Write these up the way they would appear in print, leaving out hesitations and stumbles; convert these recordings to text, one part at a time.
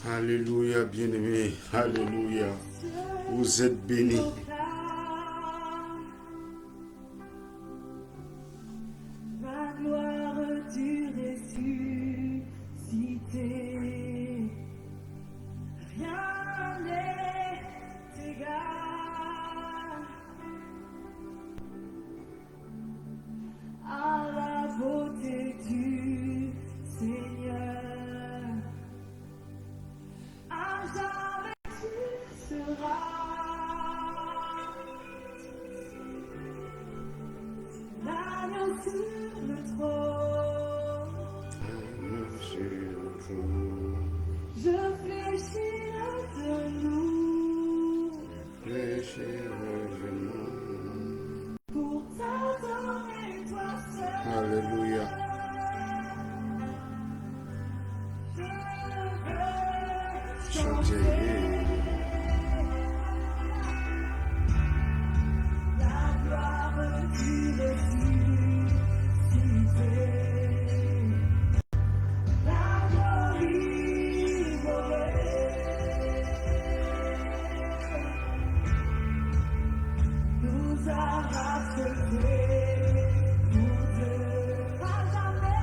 Alléluia, bien-aimé. Alléluia. Vous êtes bénis. Ma gloire du ressuscité. Rien n'est égal à la beauté du Seigneur. À jamais tu seras l'agneau sur le trône. Je fléchis le genou pour t'adorer toi seul. Alléluia. Je veux Chantez. la gloire du ressuscité. La gloire nous a rassemblés pour Dieu. À jamais.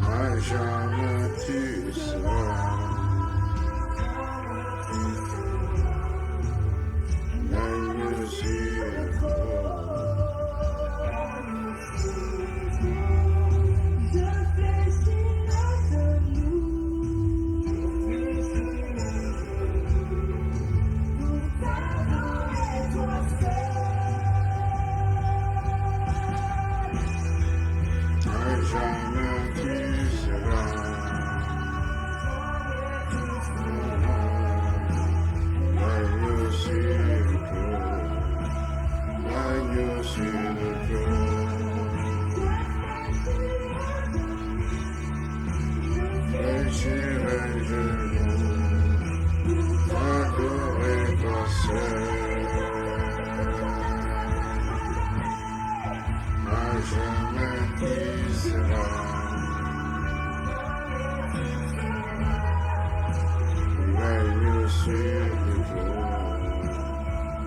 À jamais tu seras l'agneau sur le trône. Je fléchis le genou pour t'adorer toi seul. À jamais tu seras l'agneau sur le trône. L'agneau sur le trône. Fléchirai le genou, t'adorer toi seul. À jamais tu seras l'agneau sur le trône.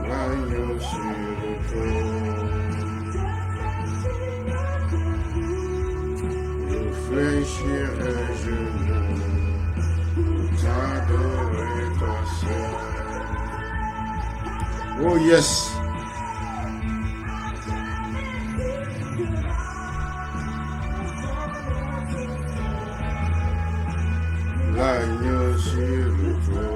L'agneau sur le trône. Je fléchirai le genou, t'adorer toi seul. Oh yes. L'agneau sur le trône.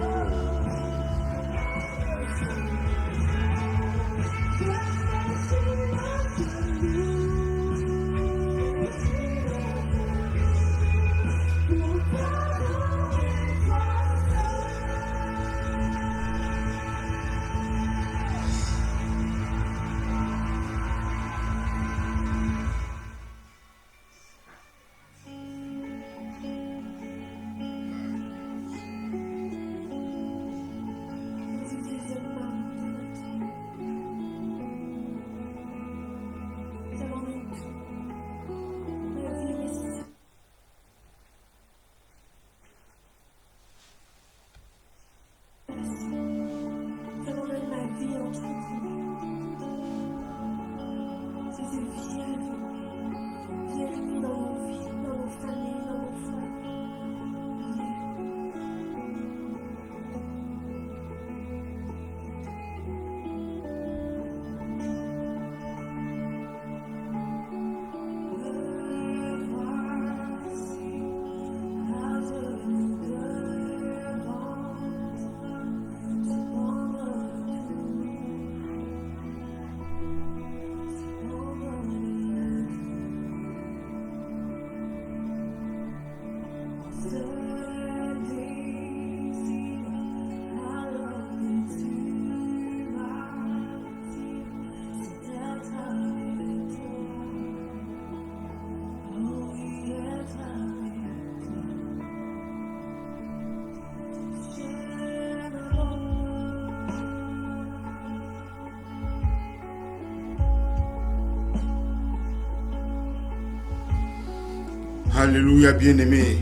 Alléluia, bien-aimé.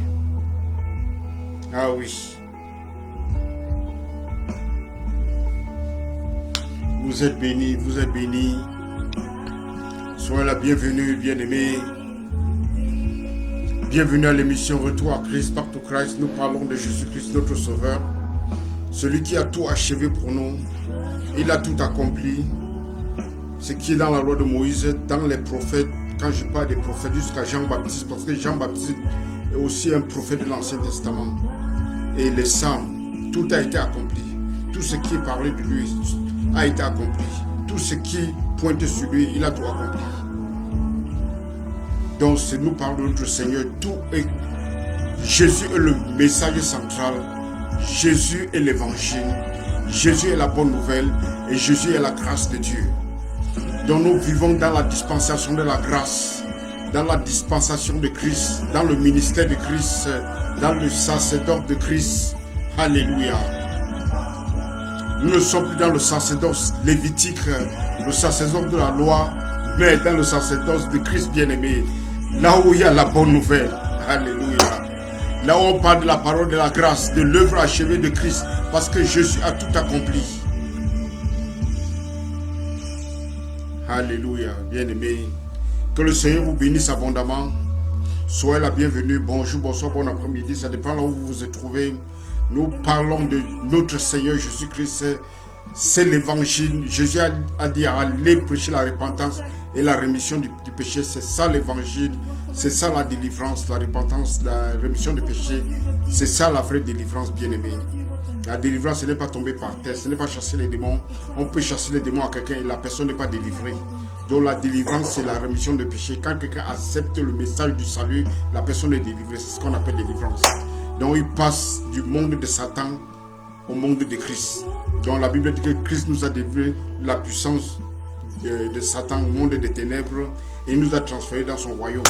Ah oui. Vous êtes bénis, vous êtes bénis. Soyez la bienvenue, bien-aimés. Bienvenue à l'émission Retour à Christ, Back to Christ. Nous parlons de Jésus-Christ, notre Sauveur. Celui qui a tout achevé pour nous. Il a tout accompli. Ce qui est dans la loi de Moïse, dans les prophètes. Quand je parle des prophètes, jusqu'à Jean-Baptiste, parce que Jean-Baptiste est aussi un prophète de l'Ancien Testament. Et les psaumes, tout a été accompli. Tout ce qui est parlé de lui a été accompli. Tout ce qui pointe sur lui, il a tout accompli. Donc, si nous parlons de notre Seigneur, tout est... Jésus est le message central. Jésus est l'évangile. Jésus est la bonne nouvelle. Et Jésus est la grâce de Dieu. Donc, nous vivons dans la dispensation de la grâce. Dans la dispensation de Christ. Dans le ministère de Christ. Dans le sacerdoce de Christ. Alléluia. Nous ne sommes plus dans le sacerdoce lévitique, le sacerdoce de la loi, mais dans le sacerdoce de Christ bien-aimé. Là où il y a la bonne nouvelle. Alléluia. Là où on parle de la parole de la grâce, de l'œuvre achevée de Christ, parce que Jésus a tout accompli. Alléluia. Bien-aimé. Que le Seigneur vous bénisse abondamment. Soyez la bienvenue. Bonjour, bonsoir, bon après-midi. Ça dépend là où vous vous trouvez. Nous parlons de notre Seigneur Jésus-Christ. C'est l'évangile. Jésus a dit allez prêcher la repentance et la rémission du péché. C'est ça l'évangile. C'est ça la délivrance, la repentance, la rémission du péché. C'est ça la vraie délivrance, bien-aimé. La délivrance, ce n'est pas tomber par terre, ce n'est pas chasser les démons. On peut chasser les démons à quelqu'un et la personne n'est pas délivrée. Donc la délivrance, c'est la rémission de péché. Quand quelqu'un accepte le message du salut, la personne est délivrée. C'est ce qu'on appelle délivrance. Donc il passe du monde de Satan au monde de Christ. Donc la Bible dit que Christ nous a délivré la puissance de Satan au monde des ténèbres et il nous a transférés dans son royaume.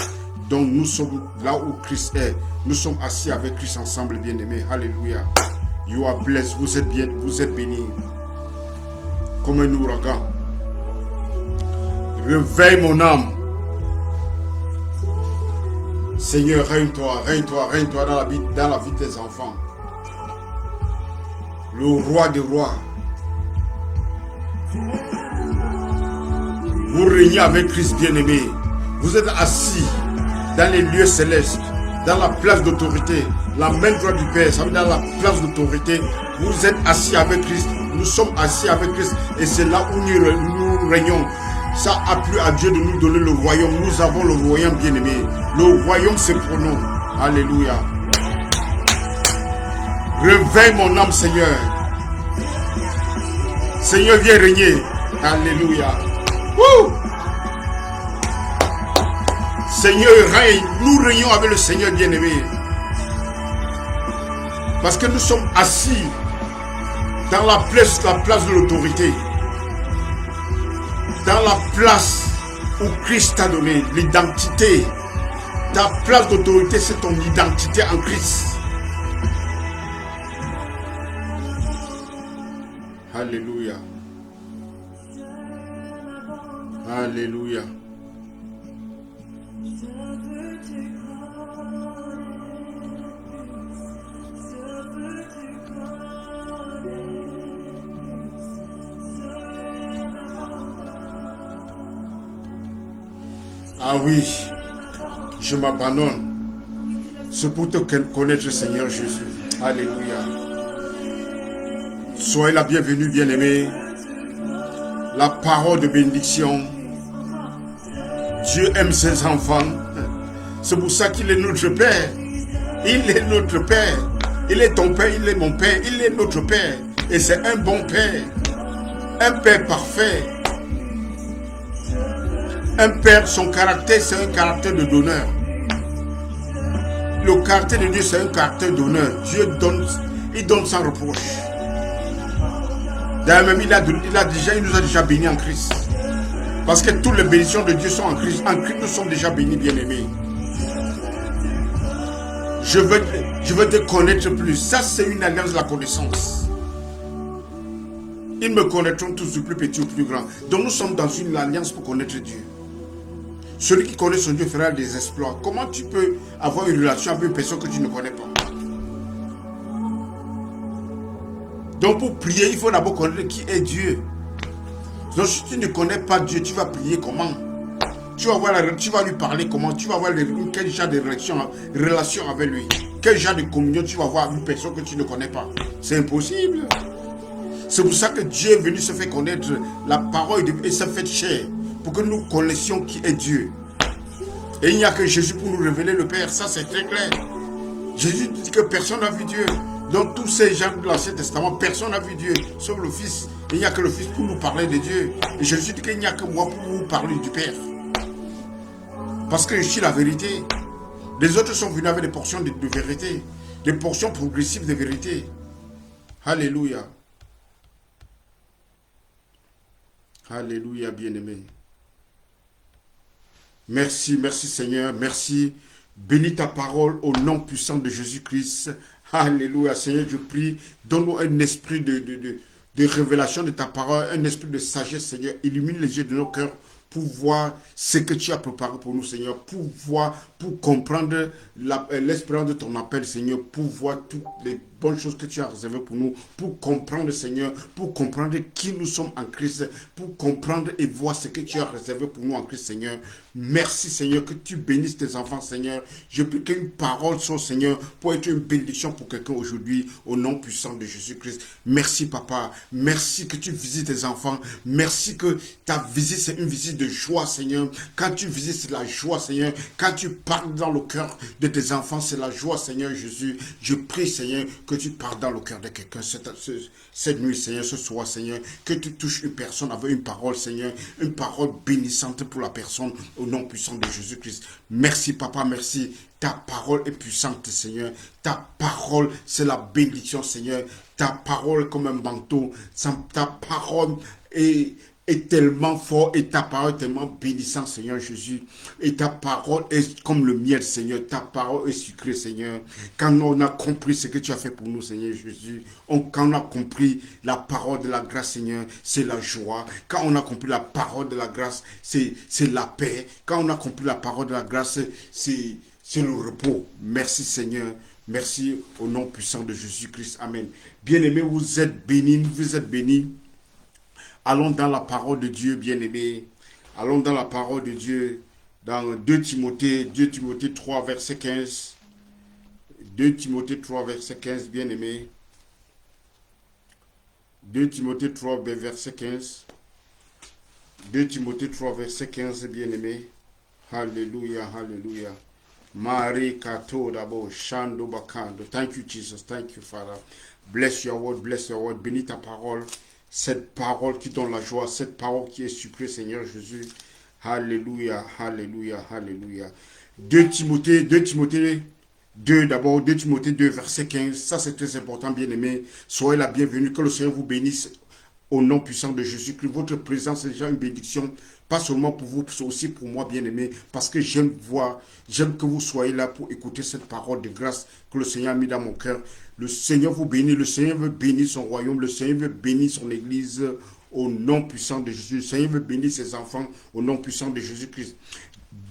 Donc nous sommes là où Christ est. Nous sommes assis avec Christ ensemble, bien-aimés. Alléluia. You are blessed. Vous êtes bien, vous êtes bénis. Comme un ouragan. Réveille mon âme. Seigneur, règne-toi, règne-toi, règne-toi dans la vie de tes enfants. Le roi des rois. Vous régnez avec Christ bien-aimé. Vous êtes assis dans les lieux célestes, dans la place d'autorité. La main droite du Père, ça veut dire dans la place d'autorité. Vous êtes assis avec Christ. Nous sommes assis avec Christ. Et c'est là où nous régnons. Ça a plu à Dieu de nous donner le royaume. Nous avons le royaume bien-aimé. Le royaume, c'est pour nous. Alléluia. Réveille mon âme, Seigneur. Seigneur, viens régner. Alléluia. Woo! Seigneur, règne. Nous régnons avec le Seigneur bien-aimé. Parce que nous sommes assis dans la place de l'autorité. Dans la place où Christ t'a donné l'identité. Ta place d'autorité, c'est ton identité en Christ. Alléluia. Alléluia. Ah oui, je m'abandonne. C'est pour te connaître, Seigneur Jésus. Alléluia. Soyez la bienvenue, bien-aimés. La parole de bénédiction. Dieu aime ses enfants. C'est pour ça qu'il est notre Père. Il est notre Père. Il est ton Père, il est mon Père. Il est notre Père. Et c'est un bon Père. Un Père parfait. Un Père, son caractère, c'est un caractère de donneur. Le caractère de Dieu, c'est un caractère d'honneur. Dieu donne, il donne sans reproche. D'ailleurs, même il nous a déjà bénis en Christ. Parce que toutes les bénédictions de Dieu sont en Christ. En Christ, nous sommes déjà bénis, bien-aimés. Je veux te connaître plus. Ça, c'est une alliance de la connaissance. Ils me connaîtront tous du plus petit au plus grand. Donc, nous sommes dans une alliance pour connaître Dieu. Celui qui connaît son Dieu fera des exploits. Comment tu peux avoir une relation avec une personne que tu ne connais pas? Donc pour prier, il faut d'abord connaître qui est Dieu. Donc si tu ne connais pas Dieu, tu vas prier comment? Tu vas lui parler comment? Tu vas avoir quel genre de relation avec lui? Quel genre de communion tu vas avoir avec une personne que tu ne connais pas? C'est impossible. C'est pour ça que Dieu est venu se faire connaître. La parole et s'est fait chair pour que nous connaissions qui est Dieu. Et il n'y a que Jésus pour nous révéler le Père. Ça, c'est très clair. Jésus dit que personne n'a vu Dieu. Donc tous ces gens de l'Ancien Testament, personne n'a vu Dieu, sauf le Fils. Et il n'y a que le Fils pour nous parler de Dieu. Et Jésus dit qu'il n'y a que moi pour vous parler du Père. Parce que je suis la vérité. Les autres sont venus avec des portions de vérité. Des portions progressives de vérité. Alléluia. Alléluia, bien-aimé. Merci, merci Seigneur, merci. Bénis ta parole au nom puissant de Jésus-Christ. Alléluia, Seigneur, je prie. Donne-nous un esprit de révélation de ta parole, un esprit de sagesse, Seigneur. Illumine les yeux de nos cœurs pour voir ce que tu as préparé pour nous, Seigneur. Pour voir, pour comprendre l'espérance de ton appel, Seigneur. Pour voir toutes les bonnes choses que tu as réservées pour nous. Pour comprendre, Seigneur. Pour comprendre qui nous sommes en Christ. Pour comprendre et voir ce que tu as réservé pour nous en Christ, Seigneur. Merci, Seigneur, que tu bénisses tes enfants, Seigneur. Je prie qu'une parole soit, Seigneur, pour être une bénédiction pour quelqu'un aujourd'hui, au nom puissant de Jésus-Christ. Merci, Papa. Merci que tu visites tes enfants. Merci que ta visite, c'est une visite de joie, Seigneur. Quand tu visites, c'est la joie, Seigneur. Quand tu parles dans le cœur de tes enfants, c'est la joie, Seigneur Jésus. Je prie, Seigneur, que tu parles dans le cœur de quelqu'un cette nuit, Seigneur, ce soir, Seigneur. Que tu touches une personne avec une parole, Seigneur. Une parole bénissante pour la personne, au nom puissant de Jésus-Christ. Merci, Papa, merci. Ta parole est puissante, Seigneur. Ta parole, c'est la bénédiction, Seigneur. Ta parole est comme un manteau. Ta parole est tellement fort et ta parole est tellement bénissante, Seigneur Jésus. Et ta parole est comme le miel, Seigneur. Ta parole est sucrée, Seigneur. Quand on a compris ce que tu as fait pour nous, Seigneur Jésus, quand on a compris la parole de la grâce, Seigneur, c'est la joie. Quand on a compris la parole de la grâce, c'est la paix. Quand on a compris la parole de la grâce, c'est le repos. Merci, Seigneur. Merci au nom puissant de Jésus-Christ. Amen. Bien-aimés, vous êtes bénis, vous êtes bénis. Allons dans la parole de Dieu, bien-aimés. Allons dans la parole de Dieu, dans 2 Timothée 3, verset 15. 2 Timothée 3, verset 15, bien-aimés. 2 Timothée 3, verset 15. 2 Timothée 3, verset 15, bien-aimés. Alléluia, alléluia. Marie Kato Dabo, Shando Bakando. Thank you, Jesus. Thank you, Father. Bless your word, bless your word. Bénis ta parole. Cette parole qui donne la joie, cette parole qui est sucrée, Seigneur Jésus. Alléluia, alléluia, alléluia. 2 Timothée 2, d'abord, 2 Timothée 2, verset 15. Ça, c'est très important, bien-aimé. Soyez la bienvenue, que le Seigneur vous bénisse au nom puissant de Jésus-Christ. Votre présence est déjà une bénédiction, pas seulement pour vous, c'est aussi pour moi, bien-aimé, parce que j'aime que vous soyez là pour écouter cette parole de grâce que le Seigneur a mis dans mon cœur. Le Seigneur vous bénit, le Seigneur veut bénir son royaume, le Seigneur veut bénir son église au nom puissant de Jésus. Le Seigneur veut bénir ses enfants au nom puissant de Jésus-Christ.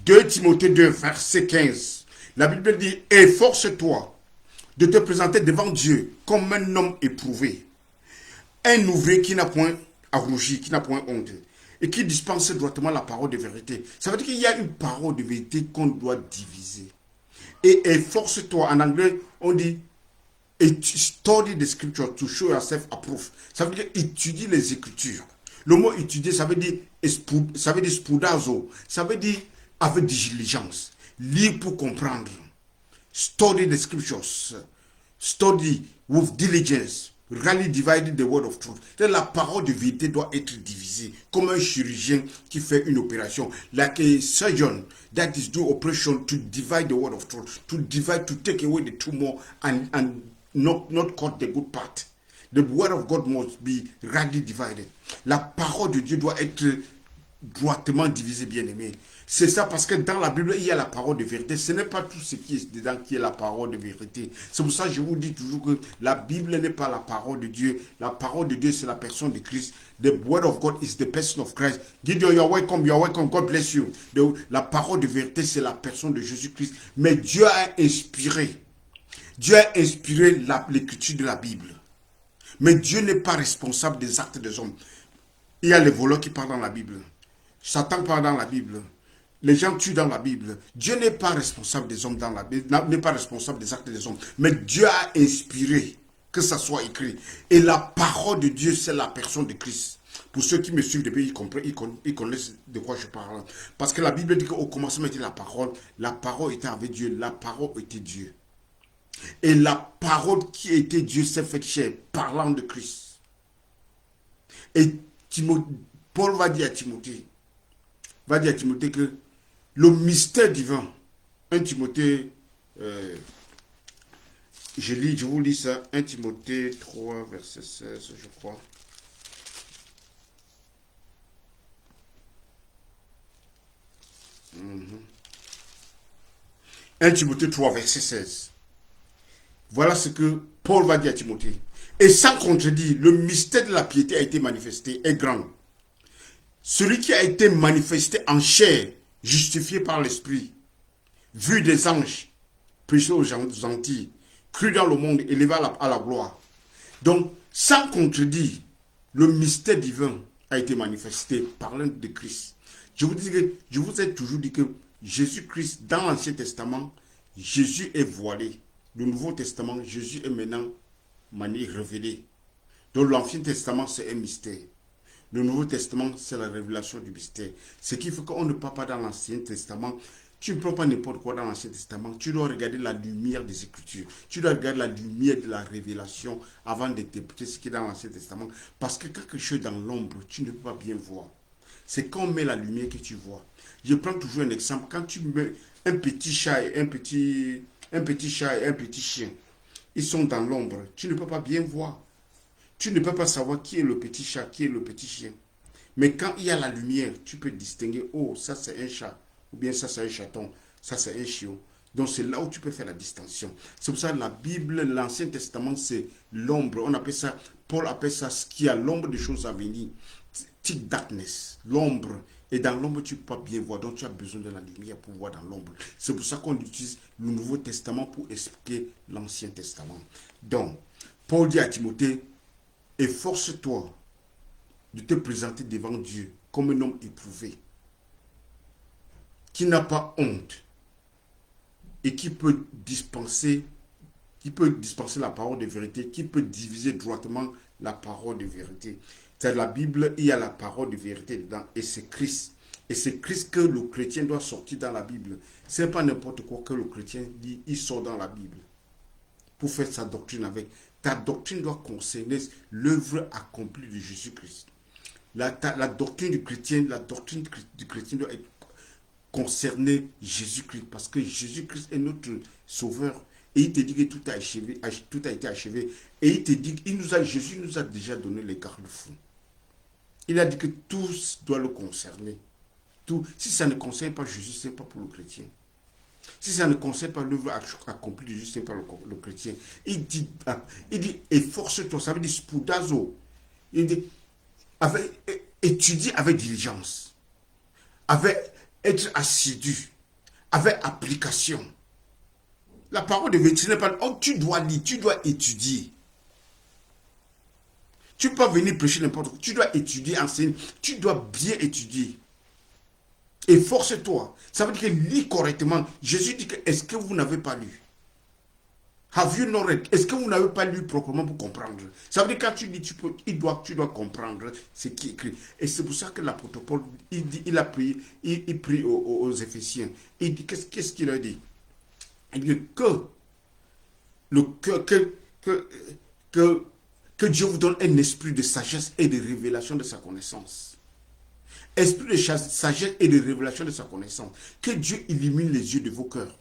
2 Timothée 2, verset 15. La Bible dit, efforce-toi de te présenter devant Dieu comme un homme éprouvé, un ouvrier qui n'a point à rougir, qui n'a point honte, et qui dispense droitement la parole de vérité. Ça veut dire qu'il y a une parole de vérité qu'on doit diviser. Et efforce-toi, en anglais, on dit, study the scripture to show yourself approved. Ça veut dire étudier les écritures. Le mot étudier, ça veut dire spoudazo. Ça veut dire avec diligence. Lire pour comprendre. Study the scriptures. Study with diligence. Really divided the word of truth. La parole de vérité doit être divisée. Comme un chirurgien qui fait une opération. Like a surgeon that is doing operation to divide the word of truth. To divide, to take away the tumor and not cut the good part. The word of God must be rightly divided. La parole de Dieu doit être droitement divisée, bien-aimé. C'est ça parce que dans la Bible, il y a la parole de vérité. Ce n'est pas tout ce qui est dedans qui est la parole de vérité. C'est pour ça que je vous dis toujours que la Bible n'est pas la parole de Dieu. La parole de Dieu, c'est la personne de Christ. The word of God is the person of Christ. Gideon, you're welcome, God bless you. La parole de vérité, c'est la personne de Jésus-Christ. Mais Dieu a inspiré l'écriture de la Bible Mais Dieu n'est pas responsable des actes des hommes. Il y a les voleurs qui parlent dans la Bible. Satan parle dans la Bible. Les gens tuent dans la Bible. Dieu n'est pas responsable des hommes dans la Bible, n'est pas responsable des actes des hommes. Mais Dieu a inspiré que ça soit écrit. Et la parole de Dieu, c'est la personne de Christ. Pour ceux qui me suivent depuis, ils connaissent de quoi je parle. Parce que la Bible dit qu'au commencement était la parole était avec Dieu, la parole était Dieu. Et la parole qui était Dieu s'est faite chair, parlant de Christ. Et Paul va dire à Timothée que le mystère divin, 1 Timothée, je vous lis ça, 1 Timothée 3, verset 16, je crois. Mm-hmm. 1 Timothée 3, verset 16. Voilà ce que Paul va dire à Timothée. Et sans contredire, le mystère de la piété a été manifesté, est grand. Celui qui a été manifesté en chair, justifié par l'Esprit, vu des anges, prêché aux gentils, cru dans le monde, élevé à la gloire. Donc, sans contredire, le mystère divin a été manifesté par l'un de Christ. Je vous ai toujours dit que Jésus-Christ, dans l'Ancien Testament, Jésus est voilé. Le Nouveau Testament, Jésus est maintenant révélé. Donc l'Ancien Testament, c'est un mystère. Le Nouveau Testament, c'est la révélation du mystère. Ce qui fait qu'on ne parle pas dans l'Ancien Testament. Tu ne prends pas n'importe quoi dans l'Ancien Testament. Tu dois regarder la lumière des Écritures. Tu dois regarder la lumière de la révélation avant d'interpréter ce qui est dans l'Ancien Testament. Parce que quelque chose dans l'ombre, tu ne peux pas bien voir. C'est quand on met la lumière que tu vois. Je prends toujours un exemple. Quand tu mets un petit chat et un petit chien, ils sont dans l'ombre. Tu ne peux pas bien voir. Tu ne peux pas savoir qui est le petit chat, qui est le petit chien. Mais quand il y a la lumière, tu peux distinguer, oh, ça c'est un chat, ou bien ça c'est un chaton, ça c'est un chiot. Donc c'est là où tu peux faire la distinction. C'est pour ça que la Bible, l'Ancien Testament, c'est l'ombre. On appelle ça, Paul appelle ça ce qui a l'ombre des choses à venir. Thick darkness, l'ombre. Et dans l'ombre, tu ne peux pas bien voir. Donc tu as besoin de la lumière pour voir dans l'ombre. C'est pour ça qu'on utilise le Nouveau Testament pour expliquer l'Ancien Testament. Donc, Paul dit à Timothée, efforce-toi de te présenter devant Dieu comme un homme éprouvé, qui n'a pas honte et qui peut dispenser la parole de vérité, qui peut diviser droitement la parole de vérité. C'est la Bible, il y a la parole de vérité dedans et c'est Christ. Et c'est Christ que le chrétien doit sortir dans la Bible. Ce n'est pas n'importe quoi que le chrétien dit, il sort dans la Bible pour faire sa doctrine avec. Ta doctrine doit concerner l'œuvre accomplie de Jésus-Christ. La doctrine du chrétien doit concerner Jésus-Christ parce que Jésus-Christ est notre sauveur. Et il te dit que tout a été achevé. Et il te dit, Jésus nous a déjà donné les garde-fous. Il a dit que tout doit le concerner. Tout. Si ça ne concerne pas Jésus, ce n'est pas pour le chrétien. Si ça ne concerne pas l'œuvre accomplie de Jésus, ce n'est pas le chrétien. Il dit, efforce-toi, ça veut dire spoudazo. Il dit, étudie avec diligence, être assidu, avec application. La parole de vérité n'est pas... Oh, tu dois lire, tu dois étudier. Tu ne peux pas venir prêcher n'importe quoi. Tu dois étudier, enseigner. Tu dois bien étudier. Efforce-toi. Ça veut dire que lis correctement. Jésus dit que est-ce que vous n'avez pas lu? Have you not read? Est-ce que vous n'avez pas lu proprement pour comprendre? Ça veut dire que quand tu lis, tu dois comprendre ce qui est écrit. Et c'est pour ça que l'apôtre Paul, il a prié, il prie aux Éphésiens. Il dit, qu'est-ce qu'il a dit? Il dit que Dieu vous donne un esprit de sagesse et de révélation de sa connaissance. Esprit de sagesse et de révélation de sa connaissance. Que Dieu illumine les yeux de vos cœurs.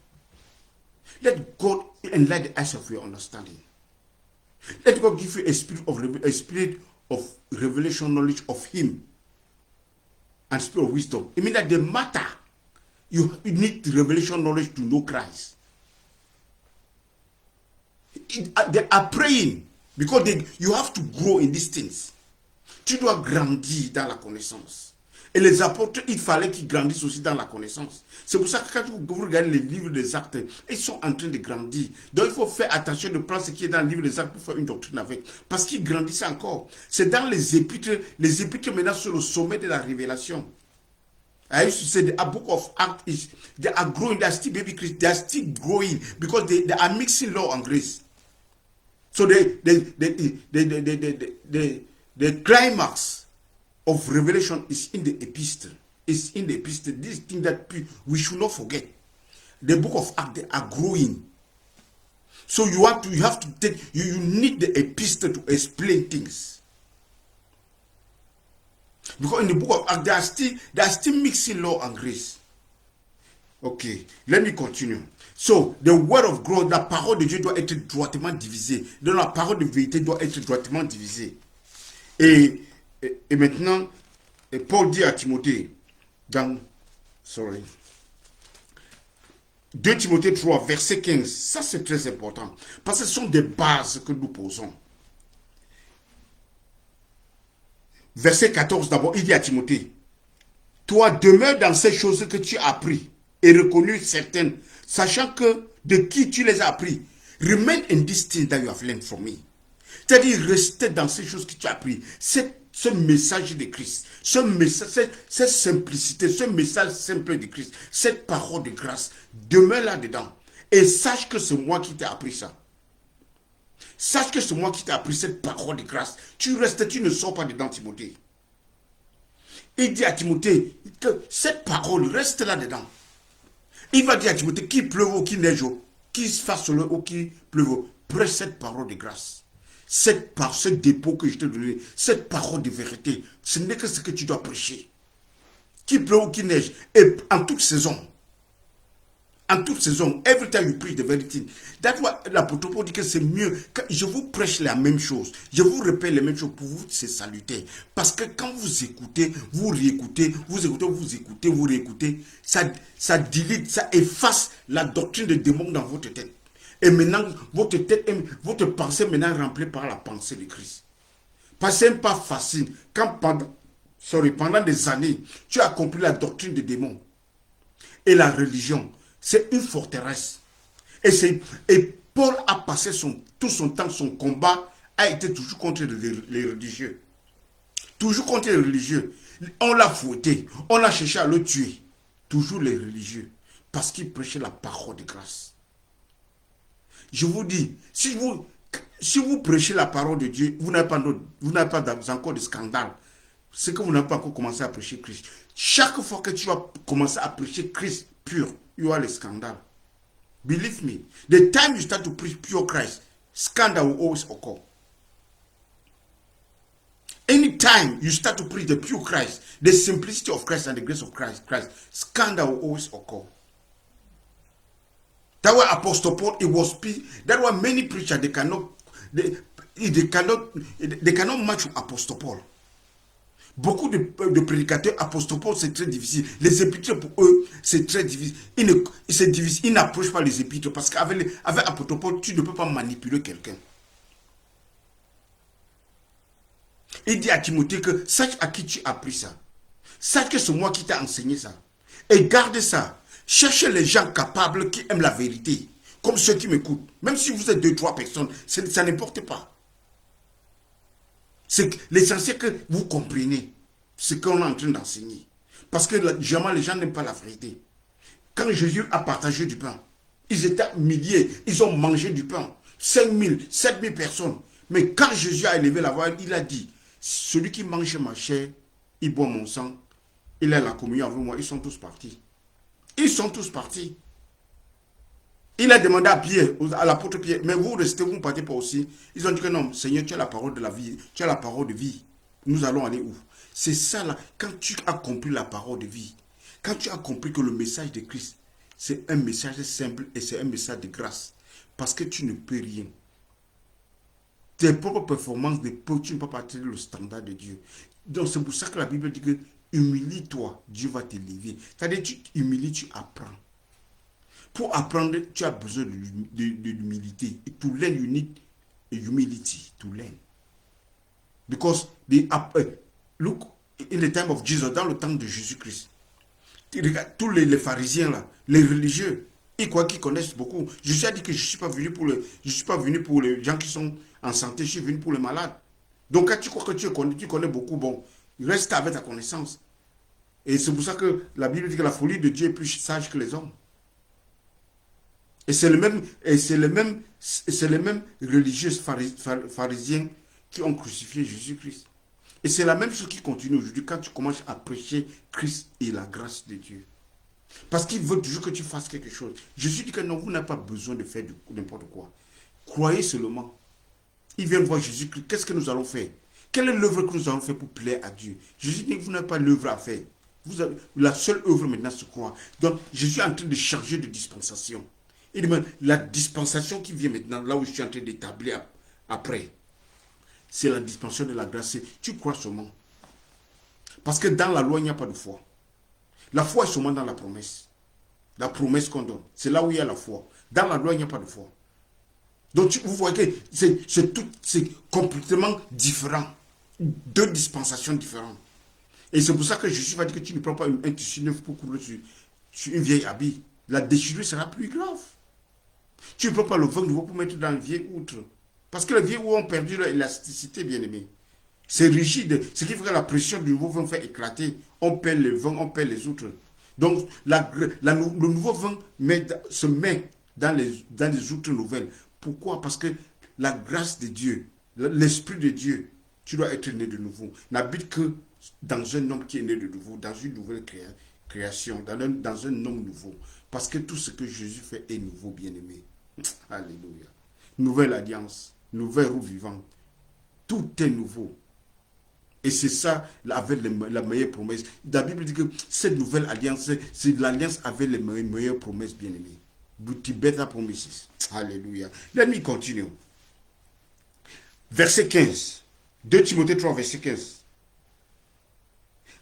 Let God enlighten the eyes of your understanding. Let God give you a spirit of revelation knowledge of Him and spirit of wisdom. It means that the matter you need revelation knowledge to know Christ. They are praying because you have to grow in these things. Tu dois grandir dans la connaissance. Et les apôtres, il fallait qu'ils grandissent aussi dans la connaissance. C'est pour ça que quand vous regardez les livres des actes, ils sont en train de grandir. Donc il faut faire attention de prendre ce qui est dans le livre des actes pour faire une doctrine avec. Parce qu'ils grandissent encore. C'est dans les épîtres maintenant sur le sommet de la révélation. I used to say the book of Acts is, they are growing, they are still baby Christians, they are still growing because they are mixing law and grace. So the climax of revelation is in the epistle. It's in the epistle. This thing that we should not forget. The book of Acts, they are growing. So you have to take, you need the epistle to explain things. Because in the book of Acts, they are still mixing law and grace. Okay, let me continue. So, the word of God, la parole de Dieu doit être droitement divisée. Donc, la parole de vérité doit être droitement divisée. Et maintenant, Paul dit à Timothée, dans 2 Timothée 3, verset 15, ça c'est très important, parce que ce sont des bases que nous posons. Verset 14 d'abord, il dit à Timothée, toi demeure dans ces choses que tu as appris et reconnu certaines, sachant que de qui tu les as appris. Remain in this thing that you have learned from me. C'est-à-dire, rester dans ces choses que tu as appris. Ce message de Christ, ce message, cette simplicité, ce message simple de Christ, cette parole de grâce, demeure là-dedans. Et sache que c'est moi qui t'ai appris ça. Sache que c'est moi qui t'ai appris cette parole de grâce. Tu restes, tu ne sors pas dedans, Timothée. Il dit à Timothée que cette parole reste là-dedans. Il va dire à Timothée qu'il pleuve ou qu'il neige, qu'il fasse soleil ou qu'il pleuve. Prêche cette parole de grâce. Ce dépôt que je t'ai donné, cette parole de vérité, ce n'est que ce que tu dois prêcher. Qu'il pleuve ou qu'il neige. Et en toute saison. En toute saison, every time you preach the verity. That's why l'apôtre Paul dit que c'est mieux. Je vous prêche la même chose. Je vous répète les mêmes choses pour vous, c'est salutaire. Parce que quand vous écoutez, vous réécoutez, vous réécoutez, ça dilite, ça efface la doctrine de démon dans votre tête. Et maintenant, votre pensée maintenant est remplie par la pensée de Christ. Parce que ce n'est pas facile. Quand pendant des années, tu as compris la doctrine des démons et la religion. C'est une forteresse. Et Paul a passé tout son temps, son combat a été toujours contre les religieux. Toujours contre les religieux. On l'a fouetté, on a cherché à le tuer. Toujours les religieux. Parce qu'ils prêchaient la parole de grâce. Je vous dis, si vous prêchez la parole de Dieu, vous n'avez pas encore de scandale. C'est que vous n'avez pas encore commencé à prêcher Christ. Chaque fois que tu vas commencer à prêcher Christ pur, you are a scandal. Believe me, the time you start to preach pure Christ, scandal will always occur. Anytime you start to preach the pure Christ, the simplicity of Christ and the grace of Christ, scandal will always occur. That's why Apostle Paul, that's why many preachers, they cannot match with Apostle Paul. Beaucoup de prédicateurs apostles, c'est très difficile. Les épîtres, pour eux, c'est très difficile. Ils n'approchent pas les épîtres parce qu'avec apôtre Paul, tu ne peux pas manipuler quelqu'un. Il dit à Timothée que sache à qui tu as appris ça. Sache que c'est moi qui t'ai enseigné ça. Et garde ça. Cherchez les gens capables qui aiment la vérité. Comme ceux qui m'écoutent. Même si vous êtes 2-3 personnes, ça n'importe pas. C'est l'essentiel que vous compreniez ce qu'on est en train d'enseigner. Parce que jamais les gens n'aiment pas la vérité. Quand Jésus a partagé du pain, ils étaient milliers, ils ont mangé du pain. 5000, 7000 personnes. Mais quand Jésus a élevé la voix, il a dit, celui qui mange ma chair, il boit mon sang, il a la communion avec moi, ils sont tous partis. Ils sont tous partis. Il a demandé à Pierre, à l'apôtre Pierre, mais vous restez, vous ne partez pas aussi. Ils ont dit que non, Seigneur, tu as la parole de la vie, tu as la parole de vie. Nous allons aller où? C'est ça là, quand tu as compris la parole de vie, quand tu as compris que le message de Christ, c'est un message simple et c'est un message de grâce. Parce que tu ne peux rien. Tes propres performances, tu ne peux pas atteindre le standard de Dieu. Donc c'est pour ça que la Bible dit que humilie-toi, Dieu va t'élever. C'est-à-dire tu humilies, tu apprends. Pour apprendre, tu as besoin de l'humilité. To learn, you need humility to learn. Because look, in the time of Jesus, dans le temps de Jésus-Christ. Regarde, tous les pharisiens là, les religieux, ils croient qu'ils connaissent beaucoup. Jésus a dit que je ne suis pas venu pour les gens qui sont en santé, je suis venu pour les malades. Donc quand tu crois que tu connais beaucoup, bon, reste avec ta connaissance. Et c'est pour ça que la Bible dit que la folie de Dieu est plus sage que les hommes. Et c'est les mêmes religieux pharisiens qui ont crucifié Jésus-Christ. Et c'est la même chose qui continue aujourd'hui quand tu commences à prêcher Christ et la grâce de Dieu. Parce qu'il veut toujours que tu fasses quelque chose. Jésus dit que non, vous n'avez pas besoin de faire n'importe quoi. Croyez seulement. Ils viennent voir Jésus-Christ. Qu'est-ce que nous allons faire? Quelle est l'œuvre que nous allons faire pour plaire à Dieu? Jésus dit que vous n'avez pas l'œuvre à faire. La seule œuvre maintenant, c'est croire. Donc, Jésus est en train de charger de dispensation. Il dit, la dispensation qui vient maintenant, là où je suis en train d'établir après, c'est la dispensation de la grâce. Tu crois seulement. Parce que dans la loi, il n'y a pas de foi. La foi est seulement dans la promesse. La promesse qu'on donne. C'est là où il y a la foi. Dans la loi, il n'y a pas de foi. Donc, vous voyez que c'est complètement différent. Deux dispensations différentes. Et c'est pour ça que Jésus va dire que tu ne prends pas un tissu neuf pour couvrir sur une vieille habit. La déchirure sera plus grave. Tu ne prends pas le vin nouveau pour mettre dans le vieil outre. Parce que les vieilles outres ont perdu leur élasticité, bien aimé. C'est rigide. Ce qui fait que la pression du nouveau vin fait éclater. On perd le vin, on perd les outres. Donc, le nouveau vin se met dans les outres nouvelles. Pourquoi? Parce que la grâce de Dieu, l'Esprit de Dieu, tu dois être né de nouveau. N'habite que dans un homme qui est né de nouveau, dans une nouvelle création, dans un homme nouveau. Parce que tout ce que Jésus fait est nouveau, bien-aimé. Alléluia. Nouvelle alliance, nouvelle roue vivante. Tout est nouveau. Et c'est ça avec la meilleure promesse. La Bible dit que cette nouvelle alliance, c'est l'alliance avec les meilleures promesses, bien-aimées. The better promises. Alléluia. Let me continue. Verset 15. 2 Timothée 3, verset 15.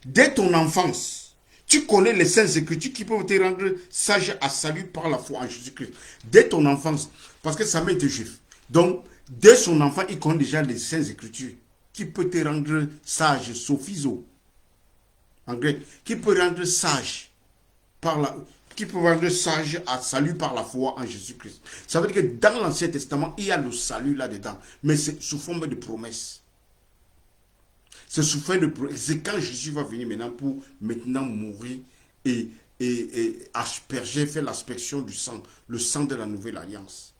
Dès ton enfance, tu connais les saintes écritures qui peuvent te rendre sage à salut par la foi en Jésus-Christ. Dès ton enfance, parce que sa mère était juive. Donc, dès son enfant, il connaît déjà les saintes écritures qui peuvent te rendre sage, sophizo, en grec, qui peut rendre sage qui peut rendre sage à salut par la foi en Jésus-Christ. Ça veut dire que dans l'Ancien Testament, il y a le salut là-dedans, mais c'est sous forme de promesse. C'est sous forme de promesse. C'est quand Jésus va venir maintenant pour mourir et asperger, faire l'aspersion du sang, le sang de la nouvelle alliance.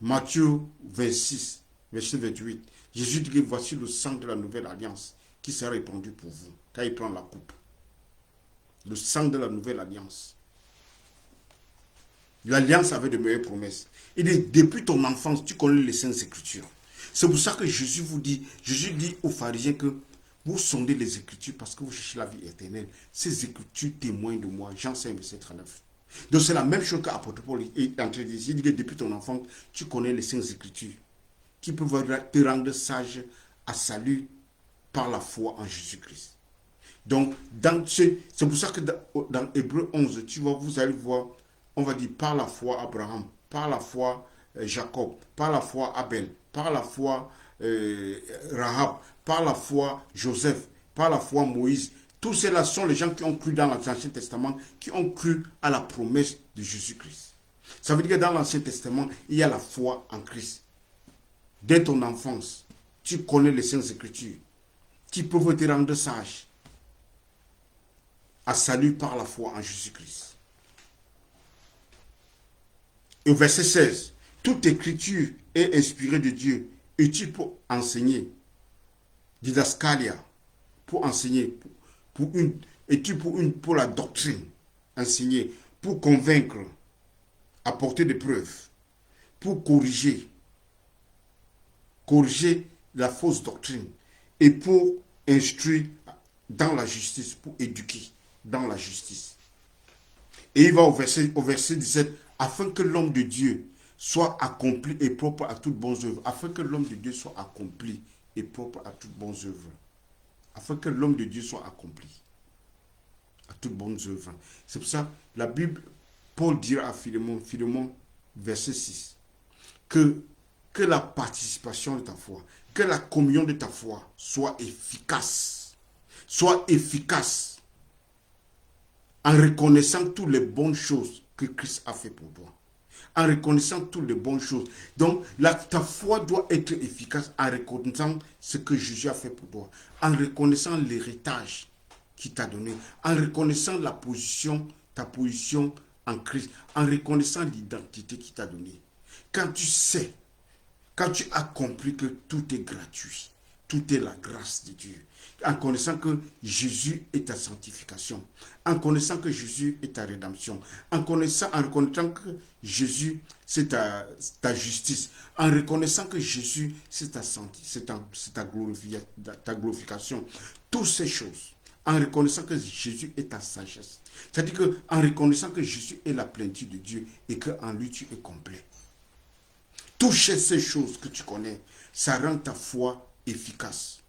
Matthieu 26, verset 28. Jésus dit que voici le sang de la nouvelle alliance qui sera répandu pour vous quand il prend la coupe. Le sang de la nouvelle alliance. L'alliance avait de meilleures promesses. Il dit, depuis ton enfance, tu connais les saintes écritures. C'est pour ça que Jésus dit aux pharisiens que vous sondez les écritures parce que vous cherchez la vie éternelle. Ces écritures témoignent de moi. Jean 5, verset 39. Donc c'est la même chose qu'apôtre Paul est en train de dire. Il dit que depuis ton enfance, tu connais les saintes écritures qui peuvent te rendre sage à salut par la foi en Jésus-Christ. Donc, c'est pour ça que dans Hébreu 11, vous allez voir, on va dire par la foi Abraham, par la foi Jacob, par la foi Abel, par la foi Rahab, par la foi Joseph, par la foi Moïse. Tous ceux-là sont les gens qui ont cru dans l'Ancien Testament, qui ont cru à la promesse de Jésus-Christ. Ça veut dire que dans l'Ancien Testament, il y a la foi en Christ. Dès ton enfance, tu connais les Saintes Écritures qui peuvent te rendre sage à salut par la foi en Jésus-Christ. Et au verset 16, toute écriture est inspirée de Dieu, utile pour enseigner, didascalia, pour enseigner, pour la doctrine, enseigner, pour convaincre, apporter des preuves, pour corriger la fausse doctrine et pour instruire dans la justice, pour éduquer dans la justice. Et il va au verset 17, afin que l'homme de Dieu soit accompli et propre à toutes bonnes œuvres. Afin que l'homme de Dieu soit accompli et propre à toutes bonnes œuvres. Afin que l'homme de Dieu soit accompli à toutes bonnes œuvres. C'est pour ça la Bible, Paul dira à Philémon, verset 6, que la participation de ta foi, que la communion de ta foi soit efficace. Sois efficace en reconnaissant toutes les bonnes choses que Christ a fait pour toi. En reconnaissant toutes les bonnes choses. Donc, ta foi doit être efficace en reconnaissant ce que Jésus a fait pour toi. En reconnaissant l'héritage qu'il t'a donné. En reconnaissant ta position en Christ. En reconnaissant l'identité qu'il t'a donnée. Quand tu sais, quand tu as compris que tout est gratuit, tout est la grâce de Dieu, en connaissant que Jésus est ta sanctification, en connaissant que Jésus est ta rédemption, en reconnaissant que Jésus c'est ta justice, en reconnaissant que Jésus c'est ta glorification, toutes ces choses, en reconnaissant que Jésus est ta sagesse, c'est-à-dire qu'en reconnaissant que Jésus est la plénitude de Dieu et qu'en lui tu es complet. Toucher ces choses que tu connais, ça rend ta foi efficace.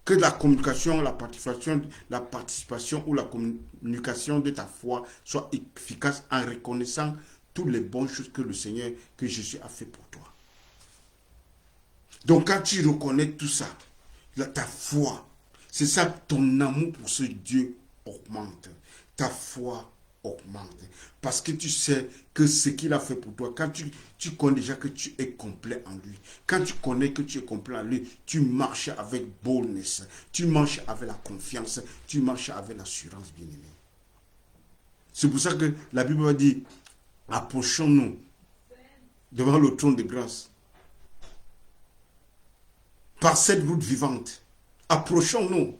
Que la communication, la participation ou la communication de ta foi soit efficace en reconnaissant toutes les bonnes choses que le Seigneur, que Jésus a fait pour toi. Donc quand tu reconnais tout ça, ta foi, c'est ça, ton amour pour ce Dieu augmente. Ta foi augmente. Parce que tu sais que ce qu'il a fait pour toi, quand tu connais déjà que tu es complet en lui, quand tu connais que tu es complet en lui, tu marches avec boldness, tu marches avec la confiance, tu marches avec l'assurance, bien-aimé. C'est pour ça que la Bible va dire, approchons-nous devant le trône de grâce. Par cette route vivante, approchons-nous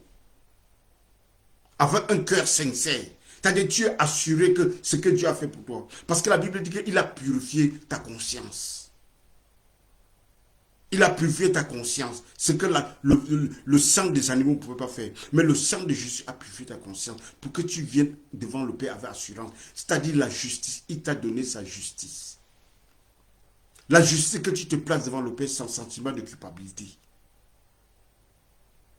avec un cœur sincère. C'est-à-dire que tu es assuré que ce que Dieu a fait pour toi. Parce que la Bible dit qu'il a purifié ta conscience. Il a purifié ta conscience. Ce que le sang des animaux ne pouvait pas faire. Mais le sang de Jésus a purifié ta conscience pour que tu viennes devant le Père avec assurance. C'est-à-dire la justice. Il t'a donné sa justice. La justice que tu te places devant le Père sans sentiment de culpabilité.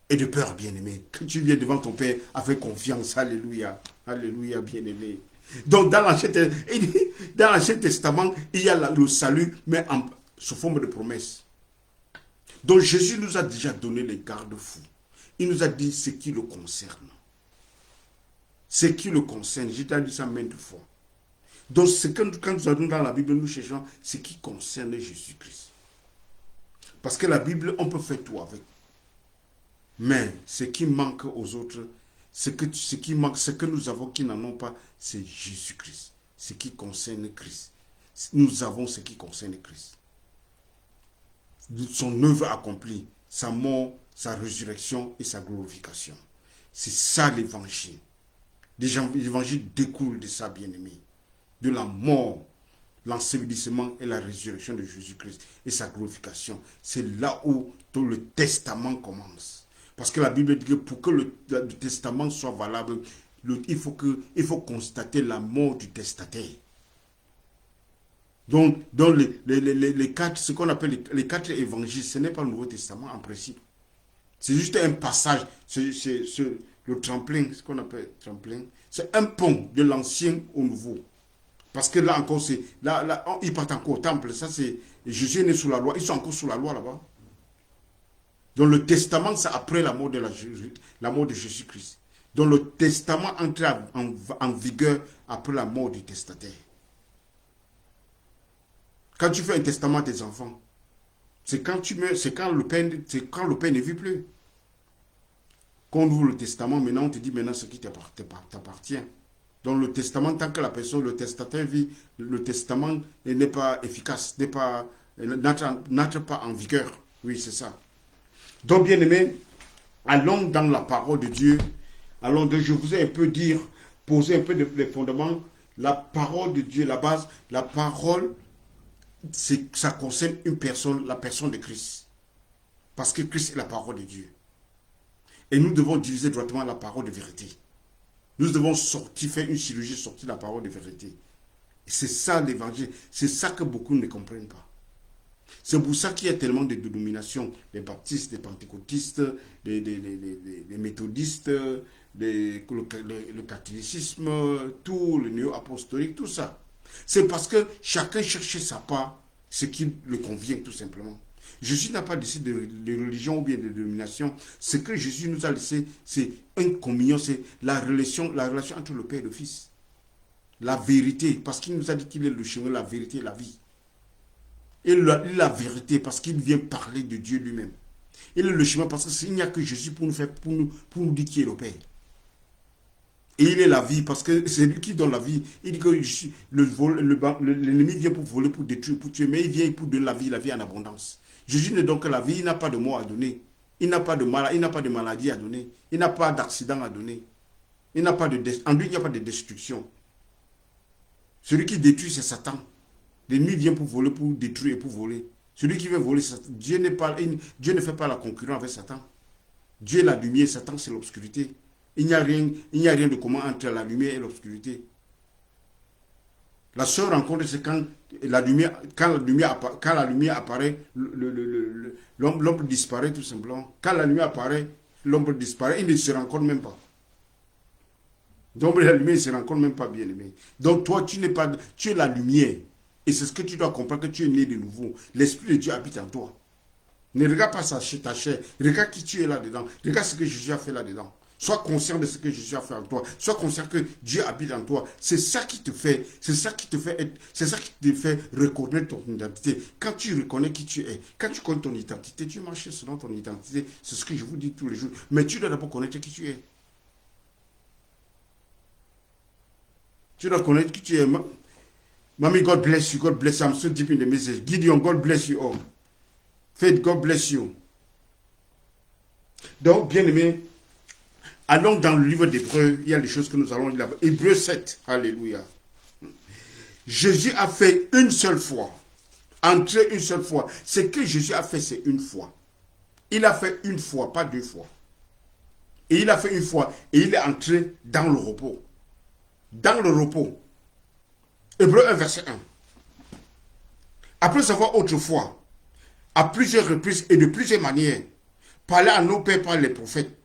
Et de peur, bien-aimé. Que tu viens devant ton Père avec confiance. Alléluia. Alléluia, bien-aimé. Donc, dans l'Ancien Testament, il y a le salut, mais sous forme de promesse. Donc, Jésus nous a déjà donné les garde-fous. Il nous a dit ce qui le concerne. Ce qui le concerne. J'ai déjà dit ça maintes fois. Donc, quand nous allons dans la Bible, nous cherchons ce qui concerne Jésus-Christ. Parce que la Bible, on peut faire tout avec. Mais ce qui manque aux autres, ce que nous avons qui n'en ont pas, c'est Jésus-Christ. Ce qui concerne Christ. Nous avons ce qui concerne Christ. Son œuvre accomplie, sa mort, sa résurrection et sa glorification. C'est ça l'évangile. L'évangile découle de ça, bien-aimé. De la mort, l'ensevelissement et la résurrection de Jésus-Christ et sa glorification. C'est là où tout le testament commence. Parce que la Bible dit que pour que le testament soit valable, il faut constater la mort du testataire. Donc les quatre, ce qu'on appelle les quatre évangiles, ce n'est pas le Nouveau Testament en principe. C'est juste un passage, c'est le tremplin, ce qu'on appelle tremplin. C'est un pont de l'ancien au nouveau. Parce que là encore, ils partent encore au temple. Ça, c'est Jésus est né sous la loi. Ils sont encore sous la loi là-bas. Donc le testament, c'est après la mort de Jésus-Christ. Donc le testament entre en vigueur après la mort du testataire. Quand tu fais un testament à tes enfants, c'est quand tu meurs, c'est quand le père ne vit plus. Quand on ouvre le testament, maintenant on te dit maintenant ce qui t'appartient. Donc le testament, tant que le testataire vit, le testament n'est pas efficace, n'entre pas en vigueur. Oui, c'est ça. Donc, bien aimé, allons dans la parole de Dieu. Je vous ai un peu poser un peu les fondements. La parole de Dieu, la base, la parole, ça concerne une personne, la personne de Christ. Parce que Christ est la parole de Dieu. Et nous devons utiliser droitement la parole de vérité. Nous devons faire une chirurgie, sortir la parole de vérité. Et c'est ça l'évangile. C'est ça que beaucoup ne comprennent pas. C'est pour ça qu'il y a tellement de dénominations, les baptistes, les pentecôtistes, les méthodistes, le catholicisme, tout le néo-apostolique, tout ça. C'est parce que chacun cherchait sa part, ce qui lui convient tout simplement. Jésus n'a pas laissé de religion ou bien de dénomination. Ce que Jésus nous a laissé, c'est une communion, c'est la relation entre le Père et le Fils. La vérité, parce qu'il nous a dit qu'il est le chemin, la vérité et la vie. Il est la vérité parce qu'il vient parler de Dieu lui-même. Il est le chemin parce qu'il n'y a que Jésus pour nous dire qui est le Père. Et il est la vie parce que c'est lui qui donne la vie. Il dit que l'ennemi vient pour voler, pour détruire, pour tuer, mais il vient pour donner la vie en abondance. Jésus ne donne que la vie, il n'a pas de mort à donner. Il n'a pas de maladie à donner. Il n'a pas d'accident à donner. En lui, il n'y a pas de destruction. Celui qui détruit, c'est Satan. L'ennemi vient pour voler, pour détruire et pour voler. Celui qui veut voler, Dieu ne fait pas la concurrence avec Satan. Dieu est la lumière, Satan c'est l'obscurité. Il n'y a rien de commun entre la lumière et l'obscurité. La seule rencontre, c'est quand la lumière apparaît, l'ombre disparaît tout simplement. Quand la lumière apparaît, l'ombre disparaît, ils ne se rencontrent même pas. L'ombre et la lumière ne se rencontrent même pas, bien aimé. Donc toi, tu es la lumière. Et c'est ce que tu dois comprendre, que tu es né de nouveau. L'Esprit de Dieu habite en toi. Ne regarde pas ta chair. Regarde qui tu es là-dedans. Regarde ce que Jésus a fait là-dedans. Sois conscient de ce que Jésus a fait en toi. Sois conscient que Dieu habite en toi. C'est ça qui te fait reconnaître ton identité. Quand tu reconnais qui tu es, quand tu connais ton identité, tu marches selon ton identité. C'est ce que je vous dis tous les jours. Mais tu dois d'abord connaître qui tu es. Tu dois connaître qui tu es. Mommy, God bless you. God bless you. I'm so deep in the message. Gideon, God bless you all. Faith, God bless you. Donc, bien aimé, allons dans le livre d'Hébreux. Il y a des choses que nous allons lire là-bas. Hébreux 7. Alléluia. Jésus a fait une seule fois. Entrer une seule fois. Ce que Jésus a fait, c'est une fois. Il a fait une fois, pas deux fois. Et il a fait une fois. Et il est entré dans le repos. Dans le repos. Hébreux 1, verset 1. Après avoir autrefois, à plusieurs reprises et de plusieurs manières, parlé à nos pères par les prophètes.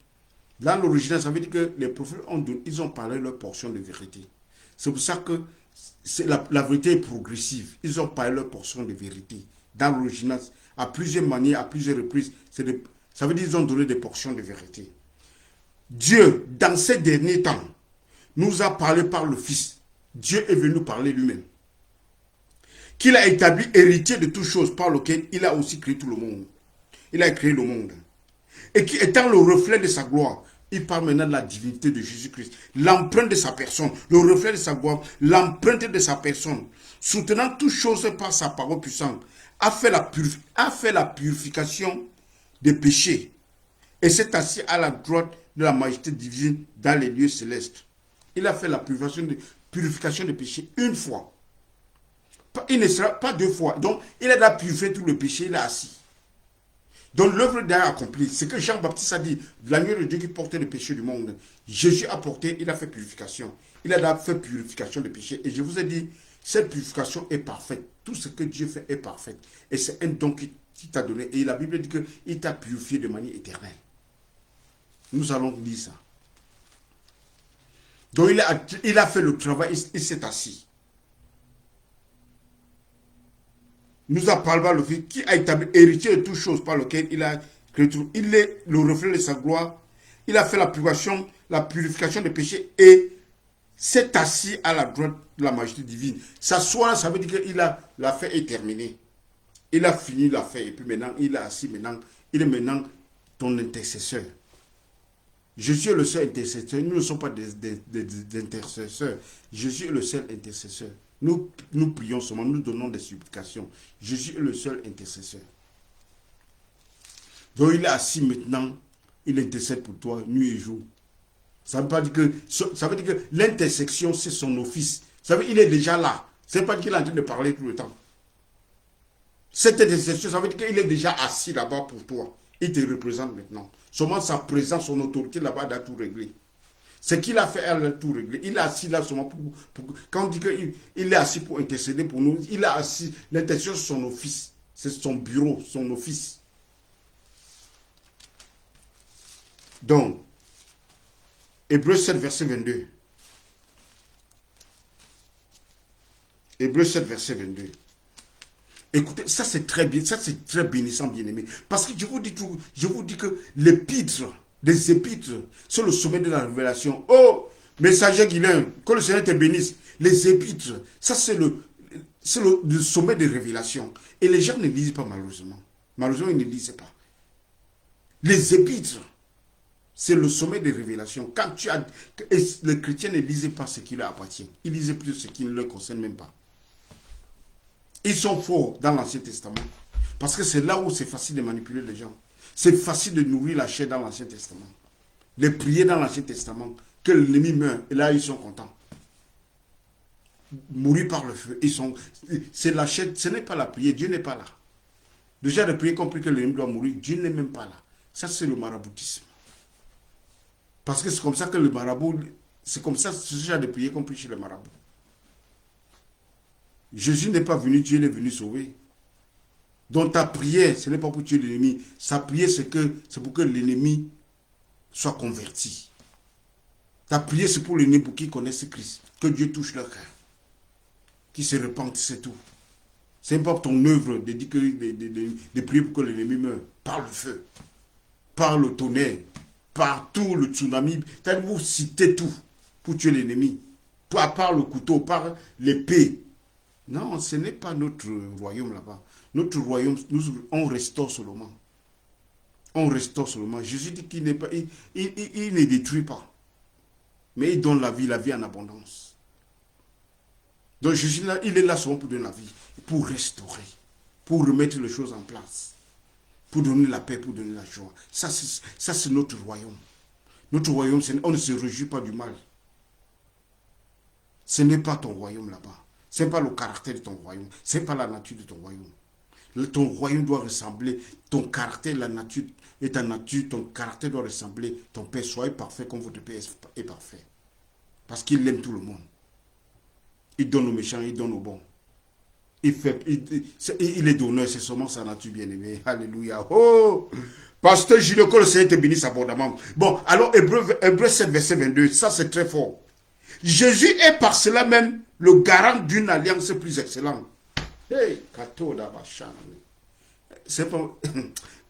Dans l'original, ça veut dire que les prophètes ils ont parlé leur portion de vérité. C'est pour ça que la vérité est progressive. Ils ont parlé leur portion de vérité. Dans l'original, à plusieurs manières, à plusieurs reprises, ça veut dire qu'ils ont donné des portions de vérité. Dieu, dans ces derniers temps, nous a parlé par le Fils. Dieu est venu nous parler lui-même. Qu'il a établi héritier de toutes choses par lequel il a aussi créé tout le monde. Il a créé le monde. Et qui étant le reflet de sa gloire, il parle maintenant de la divinité de Jésus-Christ. L'empreinte de sa personne, le reflet de sa gloire, l'empreinte de sa personne, soutenant toutes choses par sa parole puissante, a fait la purification des péchés. Et s'est assis à la droite de la majesté divine dans les lieux célestes. Il a fait la purification des péchés une fois. Il ne sera pas deux fois. Donc, il a déjà purifié tout le péché, il est assis. Donc, l'œuvre déjà accomplie. C'est que Jean-Baptiste a dit, l'agneau de Dieu qui portait le péché du monde. Jésus a porté, il a fait purification. Il a déjà fait purification des péchés. Et je vous ai dit, cette purification est parfaite. Tout ce que Dieu fait est parfait. Et c'est un don qu'il t'a donné. Et la Bible dit qu'il t'a purifié de manière éternelle. Nous allons lire ça. Donc, il a fait le travail, il s'est assis. Nous a parlé par le Fils qui a établi héritier de toutes choses par lequel il a créé tout. Il est le reflet de sa gloire. Il a fait la purification des péchés et s'est assis à la droite de la majesté divine. S'asseoir, ça veut dire qu'il a l'affaire est terminée. Il a fini l'affaire et puis maintenant il est assis maintenant. Il est maintenant ton intercesseur. Jésus est le seul intercesseur. Nous ne sommes pas des intercesseurs. Jésus est le seul intercesseur. Nous prions seulement, nous donnons des supplications. Jésus est le seul intercesseur. Donc il est assis maintenant, il intercède pour toi nuit et jour. Ça veut dire que l'intersection, c'est son office. Ça veut dire qu'il est déjà là. Ce n'est pas qu'il est en train de parler tout le temps. Cette intersection, ça veut dire qu'il est déjà assis là-bas pour toi. Il te représente maintenant. Seulement sa présence, son autorité là-bas, il a tout réglé. Ce qu'il a fait, elle a tout réglé. Il est assis là seulement quand on dit qu'il est assis pour intercéder pour nous, il est assis. L'intention, c'est son office. C'est son bureau, son office. Donc, Hébreux 7, verset 22. Hébreux 7, verset 22. Écoutez, ça c'est très bien, ça c'est très bénissant, bien-aimé. Parce que je vous dis que l'épître, les épîtres, c'est le sommet de la révélation. Oh, messager Guilain, que le Seigneur te bénisse. Les épîtres, ça le sommet de révélation. Et les gens ne lisent pas malheureusement. Malheureusement, ils ne lisent pas. Les épîtres, c'est le sommet des révélations. Quand les chrétiens ne lisent pas ce qui leur appartient. Ils lisent plus ce qui ne leur concerne même pas. Ils sont forts dans l'Ancien Testament. Parce que c'est là où c'est facile de manipuler les gens. C'est facile de nourrir la chair dans l'Ancien Testament. De prier dans l'Ancien Testament. Que l'ennemi meurt. Et là, ils sont contents. Mourir par le feu. C'est la chair. Ce n'est pas la prière. Dieu n'est pas là. Déjà, de prier compris que l'ennemi doit mourir. Dieu n'est même pas là. Ça, c'est le maraboutisme. Parce que c'est comme ça que le marabout. C'est comme ça, ce genre de prière compris chez le marabout. Jésus n'est pas venu, Dieu est venu sauver. Donc ta prière, ce n'est pas pour tuer l'ennemi. Sa prière, c'est pour que l'ennemi soit converti. Ta prière, c'est pour l'ennemi, pour qu'ils connaissent Christ. Que Dieu touche leur cœur. Qu'ils se repentent, c'est tout. Ce n'est pas ton œuvre de prier pour que l'ennemi meure. Par le feu, par le tonnerre, par tout le tsunami. Vous citez tout pour tuer l'ennemi. Par le couteau, par l'épée. Non, ce n'est pas notre royaume là-bas. Notre royaume, on restaure seulement. On restaure seulement. Jésus dit qu'il n'est pas, il ne détruit pas. Mais il donne la vie en abondance. Donc Jésus, là, il est là seulement pour donner la vie, pour restaurer, pour remettre les choses en place, pour donner la paix, pour donner la joie. Ça, c'est notre royaume. Notre royaume, on ne se réjouit pas du mal. Ce n'est pas ton royaume là-bas. Ce n'est pas le caractère de ton royaume. Ce n'est pas la nature de ton royaume. Ton royaume doit ressembler, ton caractère, la nature et ta nature, ton caractère doit ressembler, ton Père. Soyez parfait comme votre Père est parfait. Parce qu'il aime tout le monde. Il donne aux méchants, il donne aux bons. Il est donneur, c'est seulement sa nature bien-aimée. Alléluia. Oh! Pasteur Julien, que le Seigneur te bénisse abondamment. Bon, alors Hébreux 7, verset 22, ça c'est très fort. Jésus est par cela même le garant d'une alliance plus excellente. Hey, c'est pas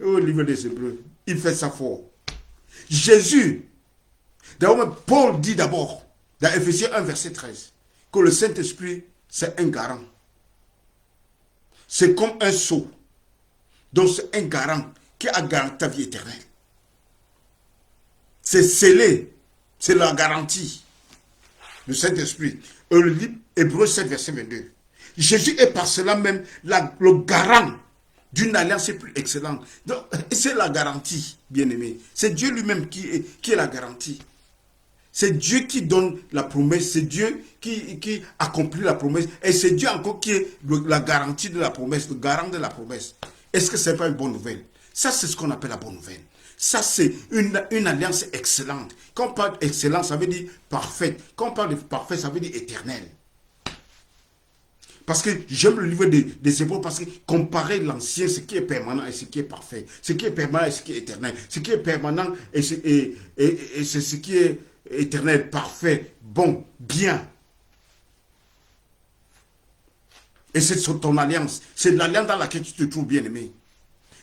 au livre des Hébreux, il fait ça fort. Jésus, d'abord, Paul dit d'abord, dans Ephésiens 1, verset 13, que le Saint-Esprit, c'est un garant. C'est comme un sceau. Donc c'est un garant qui a garanti ta vie éternelle. C'est scellé, c'est la garantie. Le Saint-Esprit. Hébreux 7, verset 22. Jésus est par cela même le garant d'une alliance plus excellente. Donc, c'est la garantie, bien-aimé. C'est Dieu lui-même qui est la garantie. C'est Dieu qui donne la promesse. C'est Dieu qui accomplit la promesse. Et c'est Dieu encore qui est la garantie de la promesse, le garant de la promesse. Est-ce que ce n'est pas une bonne nouvelle? Ça, c'est ce qu'on appelle la bonne nouvelle. Ça, c'est une alliance excellente. Quand on parle d'excellence, ça veut dire parfaite. Quand on parle de parfait, ça veut dire éternel. Parce que j'aime le livre des Hébreux parce que comparer l'ancien, ce qui est permanent et ce qui est parfait. Ce qui est permanent et ce qui est éternel. Ce qui est permanent et c'est ce qui est éternel, parfait, bon, bien. Et c'est ton alliance. C'est l'alliance dans laquelle tu te trouves bien aimé.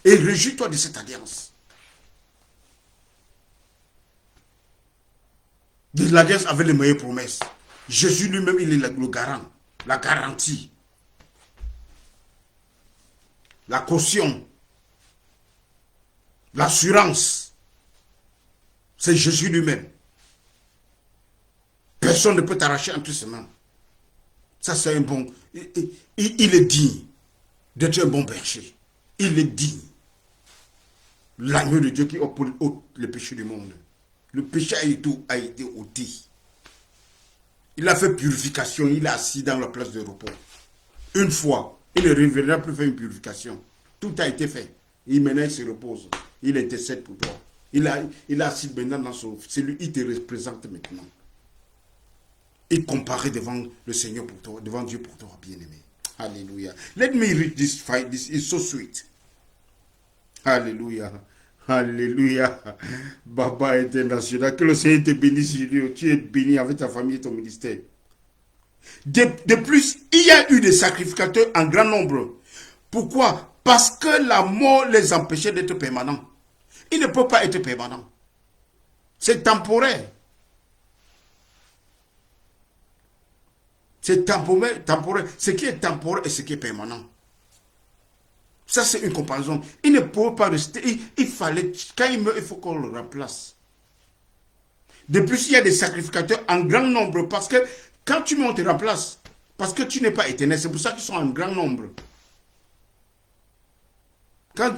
Et réjouis-toi de cette alliance. De l'alliance avec les meilleures promesses. Jésus lui-même, il est le garant, la garantie, la caution, l'assurance. C'est Jésus lui-même. Personne ne peut t'arracher entre ses mains. Ça, c'est un bon... Il est digne d'être un bon berger. Il est digne. L'agneau de Dieu qui ôte le péché du monde. Le péché a été ôté. Il a fait purification. Il est assis dans la place de repos. Une fois, il ne reviendra plus faire une purification. Tout a été fait. Maintenant, il se repose. Il intercède pour toi. Il est assis maintenant dans son... C'est lui qui te représente maintenant. Et comparer devant le Seigneur pour toi, devant Dieu pour toi, bien-aimé. Alléluia. Let me read this fight. This is so sweet. Alléluia. Alléluia. Baba international. Que le Seigneur te bénisse, Julio. Tu es béni avec ta famille et ton ministère. De plus, il y a eu des sacrificateurs en grand nombre Pourquoi? Parce que la mort les empêchait d'être permanents. Ils ne peuvent pas être permanents. C'est temporaire. C'est temporaire. Ce qui est temporaire et ce qui est permanent. Ça, c'est une comparaison. Il ne peut pas rester. Il fallait, quand il meurt, il faut qu'on le remplace. De plus, il y a des sacrificateurs en grand nombre. Parce que quand tu meurs, on te remplace. Parce que tu n'es pas éternel. C'est pour ça qu'ils sont en grand nombre. Quand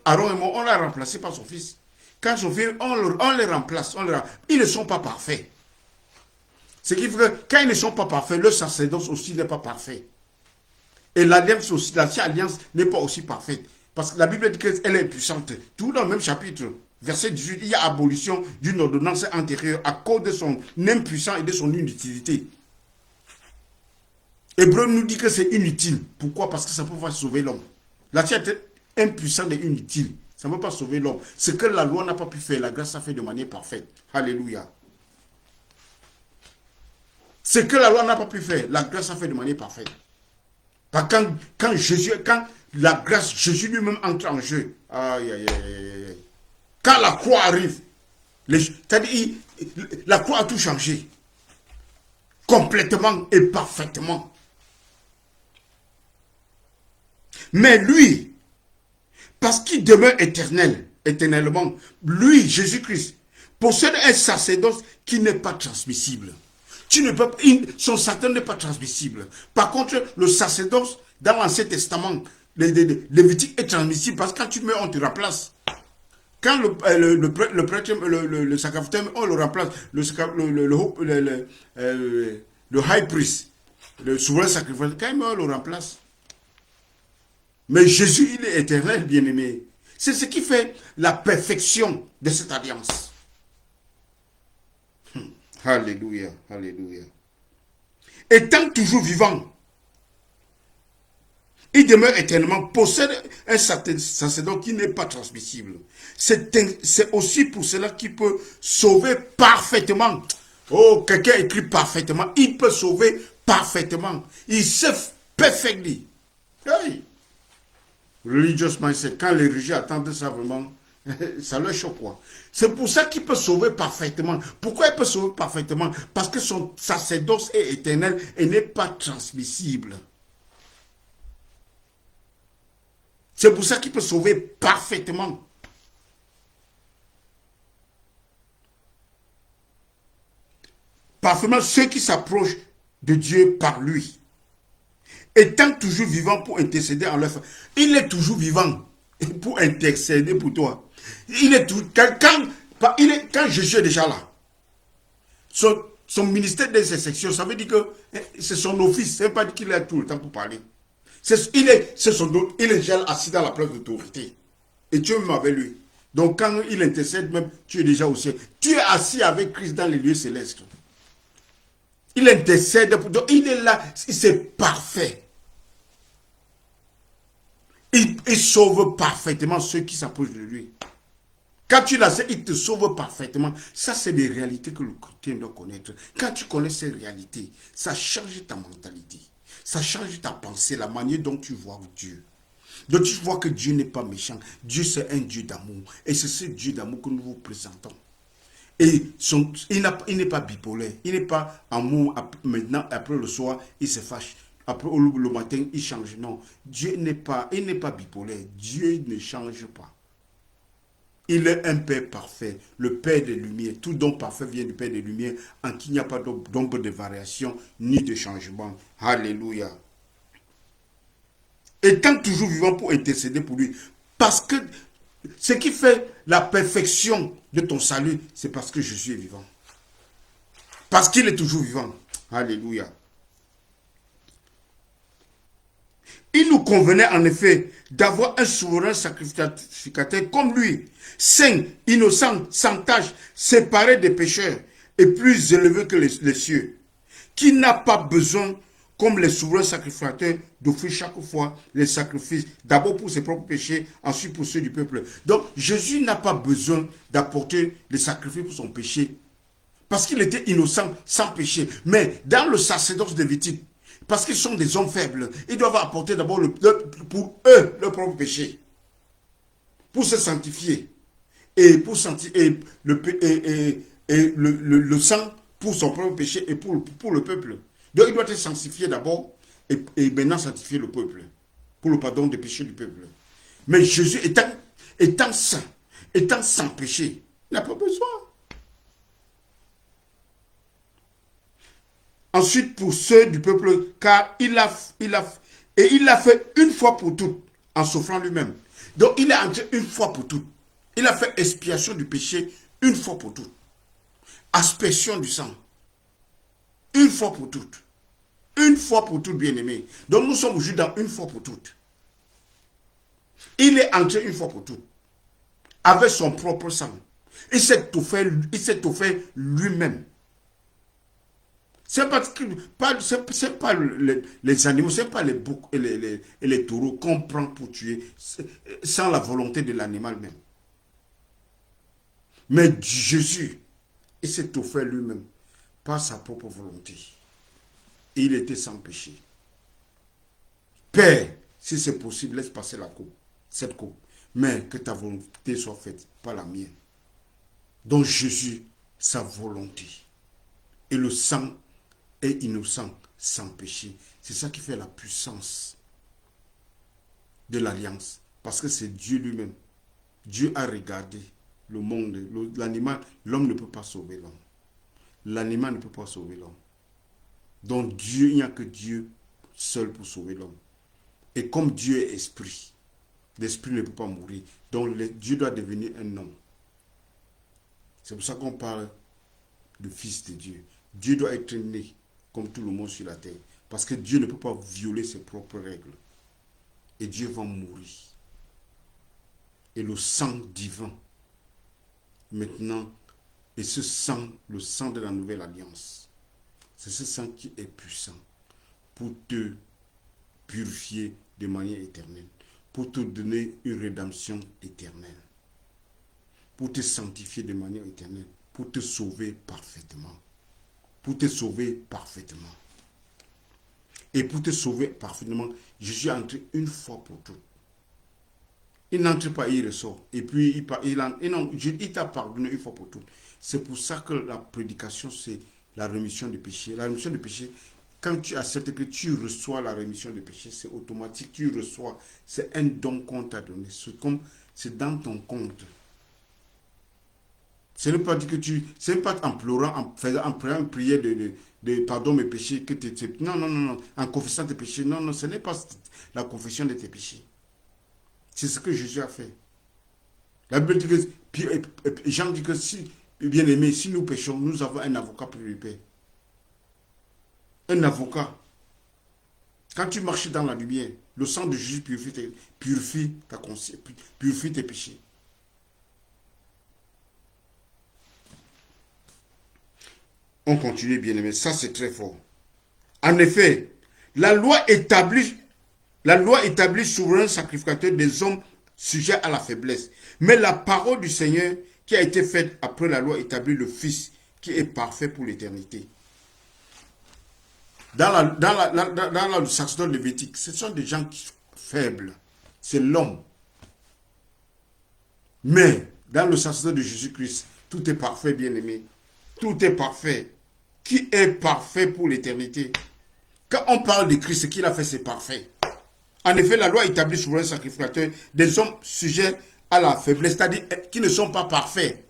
Aaron est mort, on l'a remplacé par son fils. Quand son fils, on les remplace. Ils ne sont pas parfaits. Ce qui fait que quand ils ne sont pas parfaits, le sacerdoce aussi n'est pas parfait. Et l'alliance aussi, l'ancienne alliance n'est pas aussi parfaite. Parce que la Bible dit qu'elle est puissante. Tout dans le même chapitre, verset 18, il y a abolition d'une ordonnance antérieure à cause de son impuissance et de son inutilité. Hébreu nous dit que c'est inutile. Pourquoi? Parce que ça ne peut pas sauver l'homme. La chair est impuissante et inutile. Ça ne peut pas sauver l'homme. Ce que la loi n'a pas pu faire, la grâce a fait de manière parfaite. Alléluia. Ce que la loi n'a pas pu faire, la grâce a fait de manière parfaite. Quand la grâce, Jésus lui-même entre en jeu, aïe, aïe, aïe, aïe. Quand la croix arrive, c'est-à-dire la croix a tout changé. Complètement et parfaitement. Mais lui, parce qu'il demeure éternellement, lui, Jésus-Christ, possède un sacerdoce qui n'est pas transmissible. Son Satan n'est pas transmissible. Par contre, le sacerdoce, dans l'Ancien Testament, Lévitique est transmissible parce que quand tu meurs, on te remplace. Quand le prêtre, le sacrificateur, on le remplace. Le high priest, le souverain sacrificateur, quand il meurt, on le remplace. Mais Jésus, il est éternel, bien-aimé. C'est ce qui fait la perfection de cette alliance. Alléluia, alléluia. Étant toujours vivant, il demeure éternellement, possède un sacerdoce qui n'est pas transmissible. C'est aussi pour cela qu'il peut sauver parfaitement. Oh, quelqu'un écrit parfaitement. Il peut sauver parfaitement. Il sait perfectly. Hey. Religious mindset. Quand les religieux attendent ça vraiment, ça leur choque quoi. C'est pour ça qu'il peut sauver parfaitement. Pourquoi il peut sauver parfaitement? Parce que son sacerdoce est éternel et n'est pas transmissible. C'est pour ça qu'il peut sauver parfaitement. Parfaitement ceux qui s'approchent de Dieu par lui. Étant toujours vivant pour intercéder en leur faveur. Il est toujours vivant pour intercéder pour toi. Quand Jésus est déjà là, son ministère d'intercession, ça veut dire que c'est son office. Ça ne veut pas dire qu'il est tout le temps pour parler. Il est déjà assis dans la place d'autorité. Et tu es même avec lui. Donc quand il intercède même, tu es déjà au ciel. Tu es assis avec Christ dans les lieux célestes. Il intercède pour toi. Il est là. C'est parfait. Il sauve parfaitement ceux qui s'approchent de lui. Quand tu l'as, il te sauve parfaitement. Ça, c'est des réalités que le chrétien doit connaître. Quand tu connais ces réalités, ça change ta mentalité. Ça change ta pensée, la manière dont tu vois Dieu. Donc tu vois que Dieu n'est pas méchant. Dieu, c'est un Dieu d'amour. Et c'est ce Dieu d'amour que nous vous présentons. Et il n'est pas bipolaire. Il n'est pas amour maintenant, après le soir, il se fâche. Après le matin, il change. Non, Dieu n'est pas bipolaire. Dieu ne change pas. Il est un Père parfait, le Père des Lumières. Tout don parfait vient du Père des Lumières, en qui il n'y a pas d'ombre de variation ni de changement. Alléluia. Étant toujours vivant pour intercéder pour lui. Parce que ce qui fait la perfection de ton salut, c'est parce que Jésus est vivant. Parce qu'il est toujours vivant. Alléluia. Il nous convenait en effet d'avoir un souverain sacrificateur comme lui, saint, innocent, sans tache, séparé des pécheurs et plus élevé que les cieux, qui n'a pas besoin, comme les souverains sacrificateurs, d'offrir chaque fois les sacrifices, d'abord pour ses propres péchés, ensuite pour ceux du peuple. Donc Jésus n'a pas besoin d'apporter les sacrifices pour son péché, parce qu'il était innocent, sans péché. Mais dans le sacerdoce lévitique, Parce qu'ils sont des hommes faibles. Ils doivent apporter d'abord pour eux leur propre péché. Pour se sanctifier. Et pour sanctifier le sang pour son propre péché et pour le peuple. Donc il doit être sanctifié d'abord et maintenant sanctifier le peuple. Pour le pardon des péchés du peuple. Mais Jésus étant saint, étant sans péché, il n'a pas besoin. Ensuite, pour ceux du peuple, car il l'a fait une fois pour toutes, en souffrant lui-même. Donc, il est entré une fois pour toutes. Il a fait expiation du péché une fois pour toutes. Aspersion du sang. Une fois pour toutes. Une fois pour toutes, bien-aimés. Donc, nous sommes aujourd'hui dans une fois pour toutes. Il est entré une fois pour toutes. Avec son propre sang. Il s'est offert lui-même. C'est pas les animaux, c'est pas les boucs et les taureaux qu'on prend pour tuer sans la volonté de l'animal même. Mais Jésus, il s'est offert lui-même par sa propre volonté. Et il était sans péché. Père, si c'est possible, laisse passer cette coupe. Mais que ta volonté soit faite, pas la mienne. Donc Jésus, sa volonté. Et le sang est innocent, sans péché. C'est ça qui fait la puissance de l'alliance. Parce que c'est Dieu lui-même. Dieu a regardé le monde, l'animal. L'homme ne peut pas sauver l'homme. L'animal ne peut pas sauver l'homme. Donc Dieu, il n'y a que Dieu seul pour sauver l'homme. Et comme Dieu est esprit, l'esprit ne peut pas mourir. Donc Dieu doit devenir un homme. C'est pour ça qu'on parle du Fils de Dieu. Dieu doit être né comme tout le monde sur la terre. Parce que Dieu ne peut pas violer ses propres règles. Et Dieu va mourir. Et le sang divin, maintenant, et ce sang, le sang de la nouvelle alliance, c'est ce sang qui est puissant pour te purifier de manière éternelle, pour te donner une rédemption éternelle, pour te sanctifier de manière éternelle, pour te sauver parfaitement. Pour te sauver parfaitement. Et pour te sauver parfaitement, Jésus est entré une fois pour toutes. Il n'entre pas et il ressort. Et puis il t'a pardonné une fois pour toutes. C'est pour ça que la prédication, c'est la rémission des péchés. La rémission des péchés, quand tu acceptes que tu reçois la rémission des péchés, c'est automatique, tu reçois. C'est un don qu'on t'a donné. C'est dans ton compte. Ce n'est pas dit que ce n'est pas en pleurant, en priant une prière de pardon mes péchés que tu... Non. En confessant tes péchés. Non, ce n'est pas la confession de tes péchés. C'est ce que Jésus a fait. La Bible dit que... Jean dit que si, bien aimé, si nous péchons, nous avons un avocat pour le Père. Un avocat. Quand tu marches dans la lumière, le sang de Jésus purifie ta conscience, purifie tes péchés. On continue, bien aimé. Ça, c'est très fort. En effet, la loi établit souverain sacrificateur des hommes sujets à la faiblesse. Mais la parole du Seigneur qui a été faite après la loi établit le Fils qui est parfait pour l'éternité. Dans le sacerdoce lévitique, ce sont des gens faibles. C'est l'homme. Mais dans le sacerdoce de Jésus-Christ, tout est parfait, bien aimé. Tout est parfait. Qui est parfait pour l'éternité. Quand on parle de Christ, ce qu'il a fait, c'est parfait. En effet, la loi établit souverain sacrificateur des hommes sujets à la faiblesse, c'est-à-dire qui ne sont pas parfaits.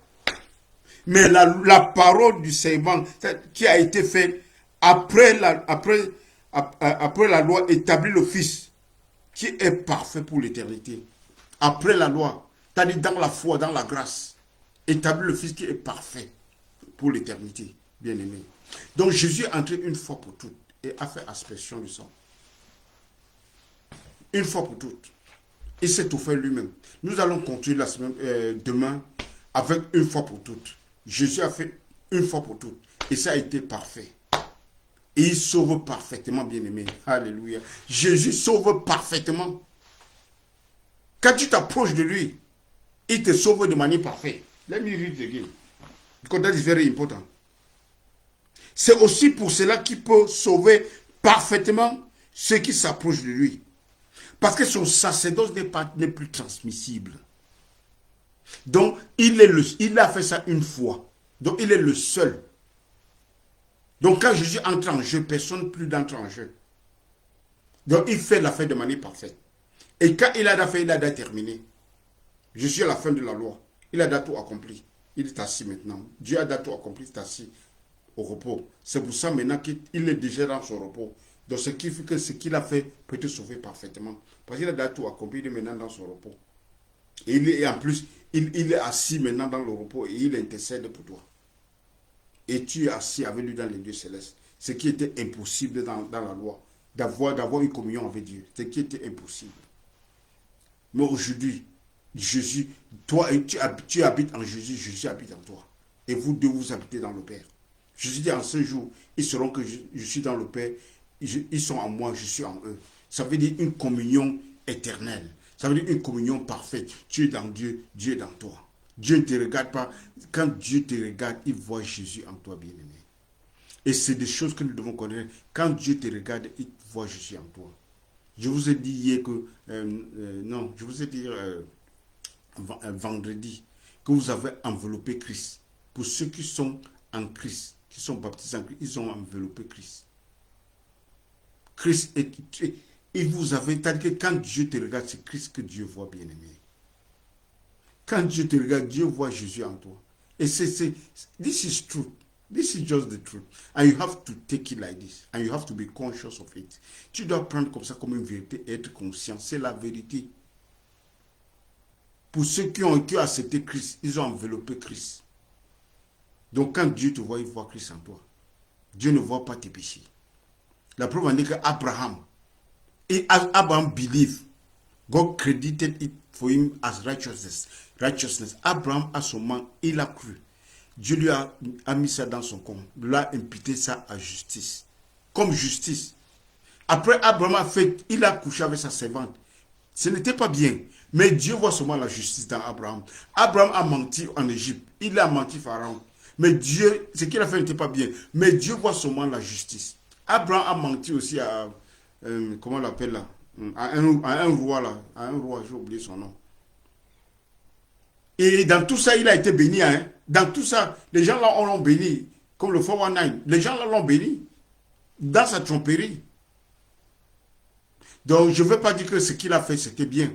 Mais la parole du serment qui a été faite après la loi établit le Fils qui est parfait pour l'éternité. Après la loi, c'est-à-dire dans la foi, dans la grâce, établit le Fils qui est parfait pour l'éternité, bien aimé. Donc Jésus est entré une fois pour toutes et a fait aspersion du sang. Une fois pour toutes. Il s'est offert lui-même. Nous allons continuer la semaine, demain avec une fois pour toutes. Jésus a fait une fois pour toutes et ça a été parfait. Et il sauve parfaitement, bien aimé. Alléluia. Jésus sauve parfaitement. Quand tu t'approches de lui, il te sauve de manière parfaite. Let me read again. Because that is very important. C'est aussi pour cela qu'il peut sauver parfaitement ceux qui s'approchent de lui. Parce que son sacerdoce n'est plus transmissible. Donc, il a fait ça une fois. Donc, il est le seul. Donc, quand Jésus entre en jeu, personne plus d'entre en jeu. Donc, il fait la fin de manière parfaite. Et quand il a fait, il a terminé. Je suis à la fin de la loi. Il a tout accompli. Il est assis maintenant. Dieu a tout accompli, il est assis au repos. C'est pour ça maintenant qu'il est déjà dans son repos. Donc, ce qui fait que ce qu'il a fait peut te sauver parfaitement. Parce qu'il a tout accompli, il est maintenant dans son repos. Et en plus, il est assis maintenant dans le repos et il intercède pour toi. Et tu es assis avec lui dans les lieux célestes. Ce qui était impossible dans la loi. D'avoir une communion avec Dieu. Ce qui était impossible. Mais aujourd'hui, Jésus, toi, tu habites en Jésus, Jésus habite en toi. Et vous deux, vous habitez dans le Père. Jésus dit en ce jour, ils sauront que je suis dans le Père, ils sont en moi, je suis en eux. Ça veut dire une communion éternelle. Ça veut dire une communion parfaite. Tu es dans Dieu, Dieu est dans toi. Dieu ne te regarde pas. Quand Dieu te regarde, il voit Jésus en toi, bien-aimé. Et c'est des choses que nous devons connaître. Quand Dieu te regarde, il voit Jésus en toi. Je vous ai dit hier que... non, je vous ai dit vendredi que vous avez enveloppé Christ. Pour ceux qui sont en Christ, qui sont baptisés en Christ, ils ont enveloppé Christ. Christ est... Et vous avez... C'est-à-dire que quand Dieu te regarde, c'est Christ que Dieu voit, bien-aimé. Quand Dieu te regarde, Dieu voit Jésus en toi. Et this is true. This is just the truth. And you have to take it like this. And you have to be conscious of it. Tu dois prendre comme ça comme une vérité et être conscient. C'est la vérité. Pour ceux qui ont accepté Christ, ils ont enveloppé Christ. Donc quand Dieu te voit, il voit Christ en toi. Dieu ne voit pas tes péchés. La preuve en est qu'Abraham, Abraham believed. God credited it for him as righteousness. Abraham, à ce moment, il a cru. Dieu lui a mis ça dans son compte. Il a imputé ça à justice. Comme justice. Après, Abraham il a couché avec sa servante. Ce n'était pas bien. Mais Dieu voit seulement la justice dans Abraham. Abraham a menti en Égypte. Il a menti Pharaon. Mais Dieu, ce qu'il a fait n'était pas bien. Mais Dieu voit seulement la justice. Abraham a menti aussi à, comment on l'appelle là, à un roi là. À un roi, j'ai oublié son nom. Et dans tout ça, il a été béni. Hein? Dans tout ça, les gens là l'ont béni. Comme le 419. Les gens là l'ont béni. Dans sa tromperie. Donc, je ne veux pas dire que ce qu'il a fait, c'était bien.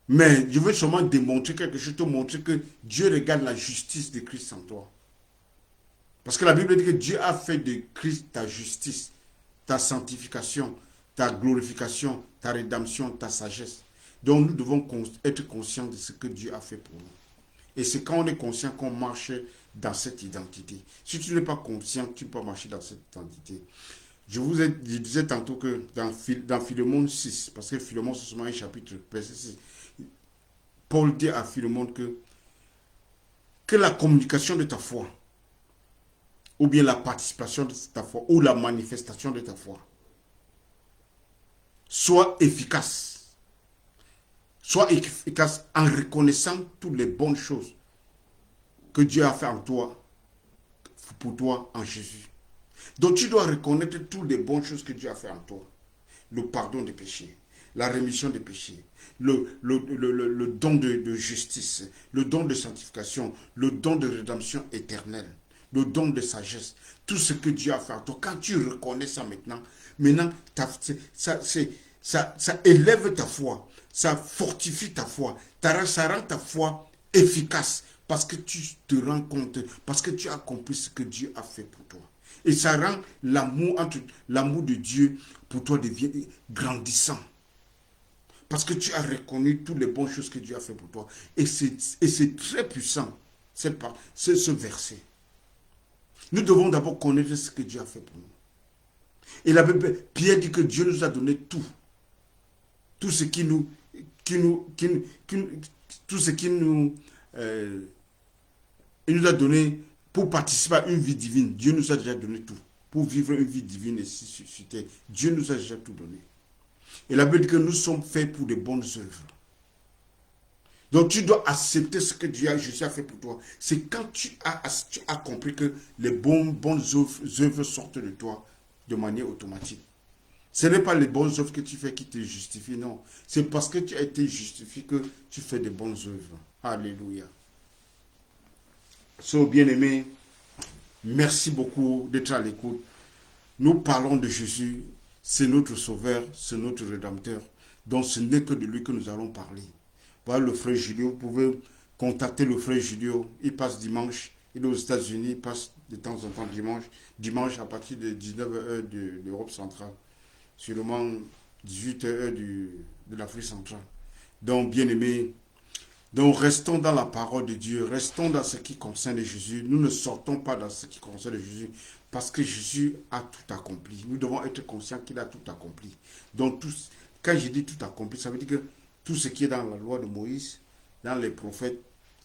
Mais je veux seulement démontrer quelque chose, te montrer que Dieu regarde la justice de Christ en toi. Parce que la Bible dit que Dieu a fait de Christ ta justice, ta sanctification, ta glorification, ta rédemption, ta sagesse. Donc nous devons être conscients de ce que Dieu a fait pour nous. Et c'est quand on est conscient qu'on marche dans cette identité. Si tu n'es pas conscient, tu ne peux pas marcher dans cette identité. Je disais tantôt que dans Philémon 6, parce que Philémon c'est seulement un chapitre, verset 6, Paul dit à Philémon que la communication de ta foi, ou bien la participation de ta foi, ou la manifestation de ta foi, soit efficace. Soit efficace en reconnaissant toutes les bonnes choses que Dieu a fait en toi, pour toi, en Jésus. Donc tu dois reconnaître toutes les bonnes choses que Dieu a fait en toi. Le pardon des péchés, la rémission des péchés, le don de justice, le don de sanctification, le don de rédemption éternelle, le don de sagesse, tout ce que Dieu a fait en toi. Quand tu reconnais ça maintenant ça élève ta foi, ça fortifie ta foi, ça rend ta foi efficace parce que tu te rends compte, parce que tu as compris ce que Dieu a fait pour toi. Et ça rend l'amour de Dieu pour toi devient grandissant. Parce que tu as reconnu toutes les bonnes choses que Dieu a fait pour toi. Et c'est très puissant, ce verset. Nous devons d'abord connaître ce que Dieu a fait pour nous. Et la Bible, Pierre dit que Dieu nous a donné tout. Tout ce qui nous... il nous a donné pour participer à une vie divine. Dieu nous a déjà donné tout. Pour vivre une vie divine et susciter. Dieu nous a déjà tout donné. Et la Bible dit que nous sommes faits pour de bonnes œuvres. Donc tu dois accepter ce que Jésus a fait pour toi. C'est quand tu as compris que les bonnes œuvres sortent de toi. de manière automatique. Ce n'est pas les bonnes œuvres que tu fais qui te justifient, non. C'est parce que tu as été justifié que tu fais de bonnes œuvres. Alléluia. So, bien-aimés, merci beaucoup d'être à l'écoute. Nous parlons de Jésus, c'est notre sauveur, c'est notre rédempteur. Donc ce n'est que de lui que nous allons parler. Voilà le frère Julio, vous pouvez contacter le frère Julio, il passe dimanche, il est aux États-Unis, il passe de temps en temps dimanche à partir de 19h de l'Europe centrale, sûrement 18h de l'Afrique centrale. Donc bien aimé, donc restons dans la parole de Dieu, restons dans ce qui concerne Jésus. Nous ne sortons pas dans ce qui concerne Jésus parce que Jésus a tout accompli. Nous devons être conscients qu'il a tout accompli. Donc quand je dis tout accompli, ça veut dire que tout ce qui est dans la loi de Moïse, dans les prophètes,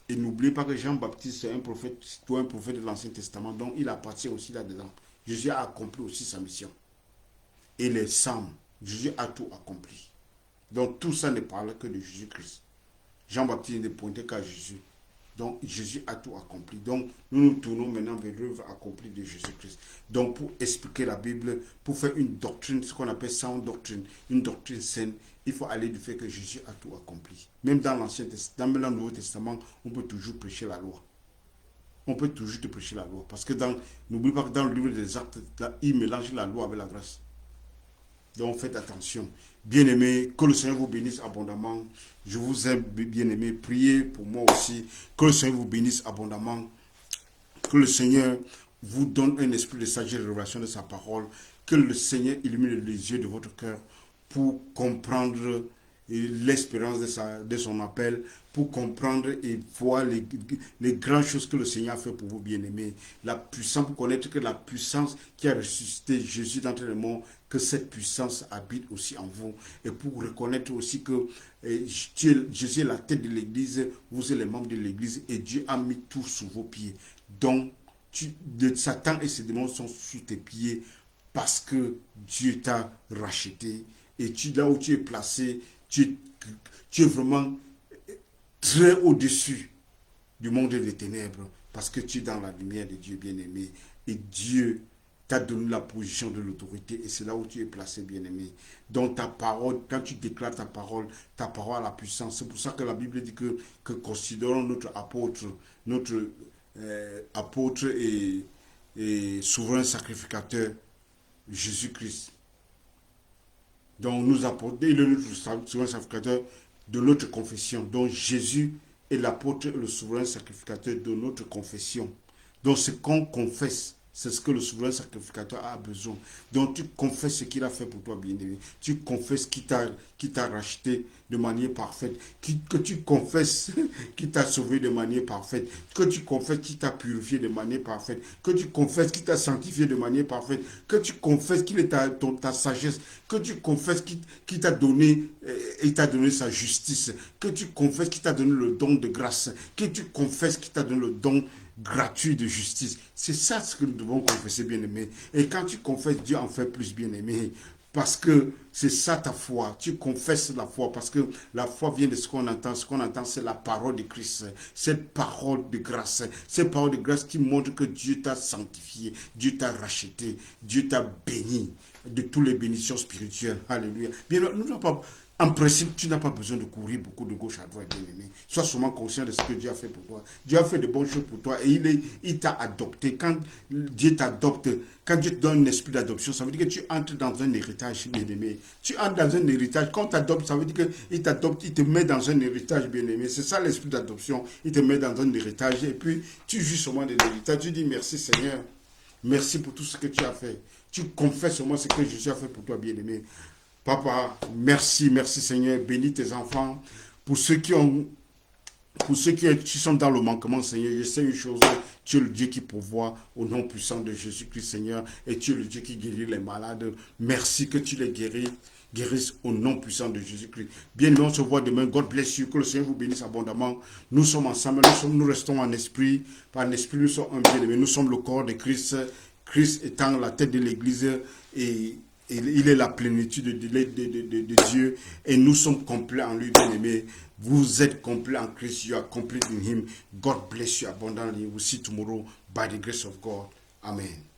et n'oubliez pas que Jean-Baptiste est un prophète de l'Ancien Testament, donc il appartient aussi là-dedans. Jésus a accompli aussi sa mission. Et les psaumes, Jésus a tout accompli. Donc tout ça ne parle que de Jésus-Christ. Jean-Baptiste ne pointait qu'à Jésus. Donc Jésus a tout accompli. Donc nous nous tournons maintenant vers l'œuvre accomplie de Jésus-Christ. Donc pour expliquer la Bible, pour faire une doctrine, ce qu'on appelle sound doctrine, une doctrine saine, il faut aller du fait que Jésus a tout accompli. Même dans l'Ancien Testament, dans le Nouveau Testament, on peut toujours prêcher la loi. On peut toujours te prêcher la loi. Parce que n'oublie pas que dans le livre des Actes, il mélange la loi avec la grâce. Donc faites attention. Bien-aimés, que le Seigneur vous bénisse abondamment. Je vous aime, bien-aimés. Priez pour moi aussi. Que le Seigneur vous bénisse abondamment. Que le Seigneur vous donne un esprit de sagesse et de révélation de sa parole. Que le Seigneur illumine les yeux de votre cœur pour comprendre l'espérance de son appel, pour comprendre et voir les grandes choses que le Seigneur a fait pour vous, bien-aimés. La puissance, pour connaître que la puissance qui a ressuscité Jésus d'entre les morts, que cette puissance habite aussi en vous. Et pour reconnaître aussi que Jésus est la tête de l'Église, vous êtes les membres de l'Église et Dieu a mis tout sous vos pieds. Donc, Satan et ses démons sont sous tes pieds parce que Dieu t'a racheté. Et là où tu es placé, tu es vraiment très au-dessus du monde des ténèbres parce que tu es dans la lumière de Dieu, bien-aimé. Et Dieu t'a donné la position de l'autorité et c'est là où tu es placé, bien-aimé. Donc ta parole, quand tu déclares ta parole a la puissance. C'est pour ça que la Bible dit que considérons notre apôtre et souverain sacrificateur, Jésus-Christ. Donc nous apportons, il est notre souverain sacrificateur de notre confession. Donc Jésus est l'apôtre et le souverain sacrificateur de notre confession. Donc ce qu'on confesse, c'est ce que le souverain sacrificateur a besoin. Donc tu confesses ce qu'il a fait pour toi, bien-aimé. Tu confesses qu'il t'a racheté de manière parfaite. Que tu confesses qu'il t'a sauvé de manière parfaite. Que tu confesses qu'il t'a purifié de manière parfaite. Que tu confesses qu'il t'a sanctifié de manière parfaite. Que tu confesses qu'il est ta sagesse. Que tu confesses qu'il t'a donné, sa justice. Que tu confesses qu'il t'a donné le don de grâce. Que tu confesses qu'il t'a donné le don gratuit de justice. C'est ça ce que nous devons confesser, bien-aimé. Et quand tu confesses, Dieu en fait plus, bien-aimé. Parce que c'est ça ta foi. Tu confesses la foi. Parce que la foi vient de ce qu'on entend. Ce qu'on entend, c'est la parole de Christ. Cette parole de grâce. Cette parole de grâce qui montre que Dieu t'a sanctifié. Dieu t'a racheté. Dieu t'a béni de toutes les bénédictions spirituelles. Alléluia. Bien, nous n'avons pas... En principe, tu n'as pas besoin de courir beaucoup de gauche à droite, bien-aimé. Sois seulement conscient de ce que Dieu a fait pour toi. Dieu a fait de bonnes choses pour toi et il t'a adopté. Quand Dieu t'adopte, quand Dieu te donne un esprit d'adoption, ça veut dire que tu entres dans un héritage, bien-aimé. Tu entres dans un héritage. Quand tu t'adopte, ça veut dire qu'il t'adopte, il te met dans un héritage, bien-aimé. C'est ça l'esprit d'adoption. Il te met dans un héritage et puis tu jouis seulement de l'héritage. Tu dis merci Seigneur. Merci pour tout ce que tu as fait. Tu confesses seulement ce que Jésus a fait pour toi, bien-aimé. Papa, merci Seigneur, bénis tes enfants. Pour ceux qui sont dans le manquement, Seigneur, je sais une chose, tu es le Dieu qui pourvoit au nom puissant de Jésus-Christ, Seigneur, et tu es le Dieu qui guérit les malades. Merci que tu les guérisses au nom puissant de Jésus-Christ. Bien, on se voit demain. God bless you. Que le Seigneur vous bénisse abondamment. Nous sommes ensemble, nous restons en esprit. Par l'esprit, nous sommes un bien-aimé. Nous sommes le corps de Christ. Christ étant la tête de l'Église et il est la plénitude de Dieu et nous sommes complets en lui, bien-aimé. Vous êtes complets en Christ. You are complete in Him. God bless you abundantly. We'll see you tomorrow by the grace of God. Amen.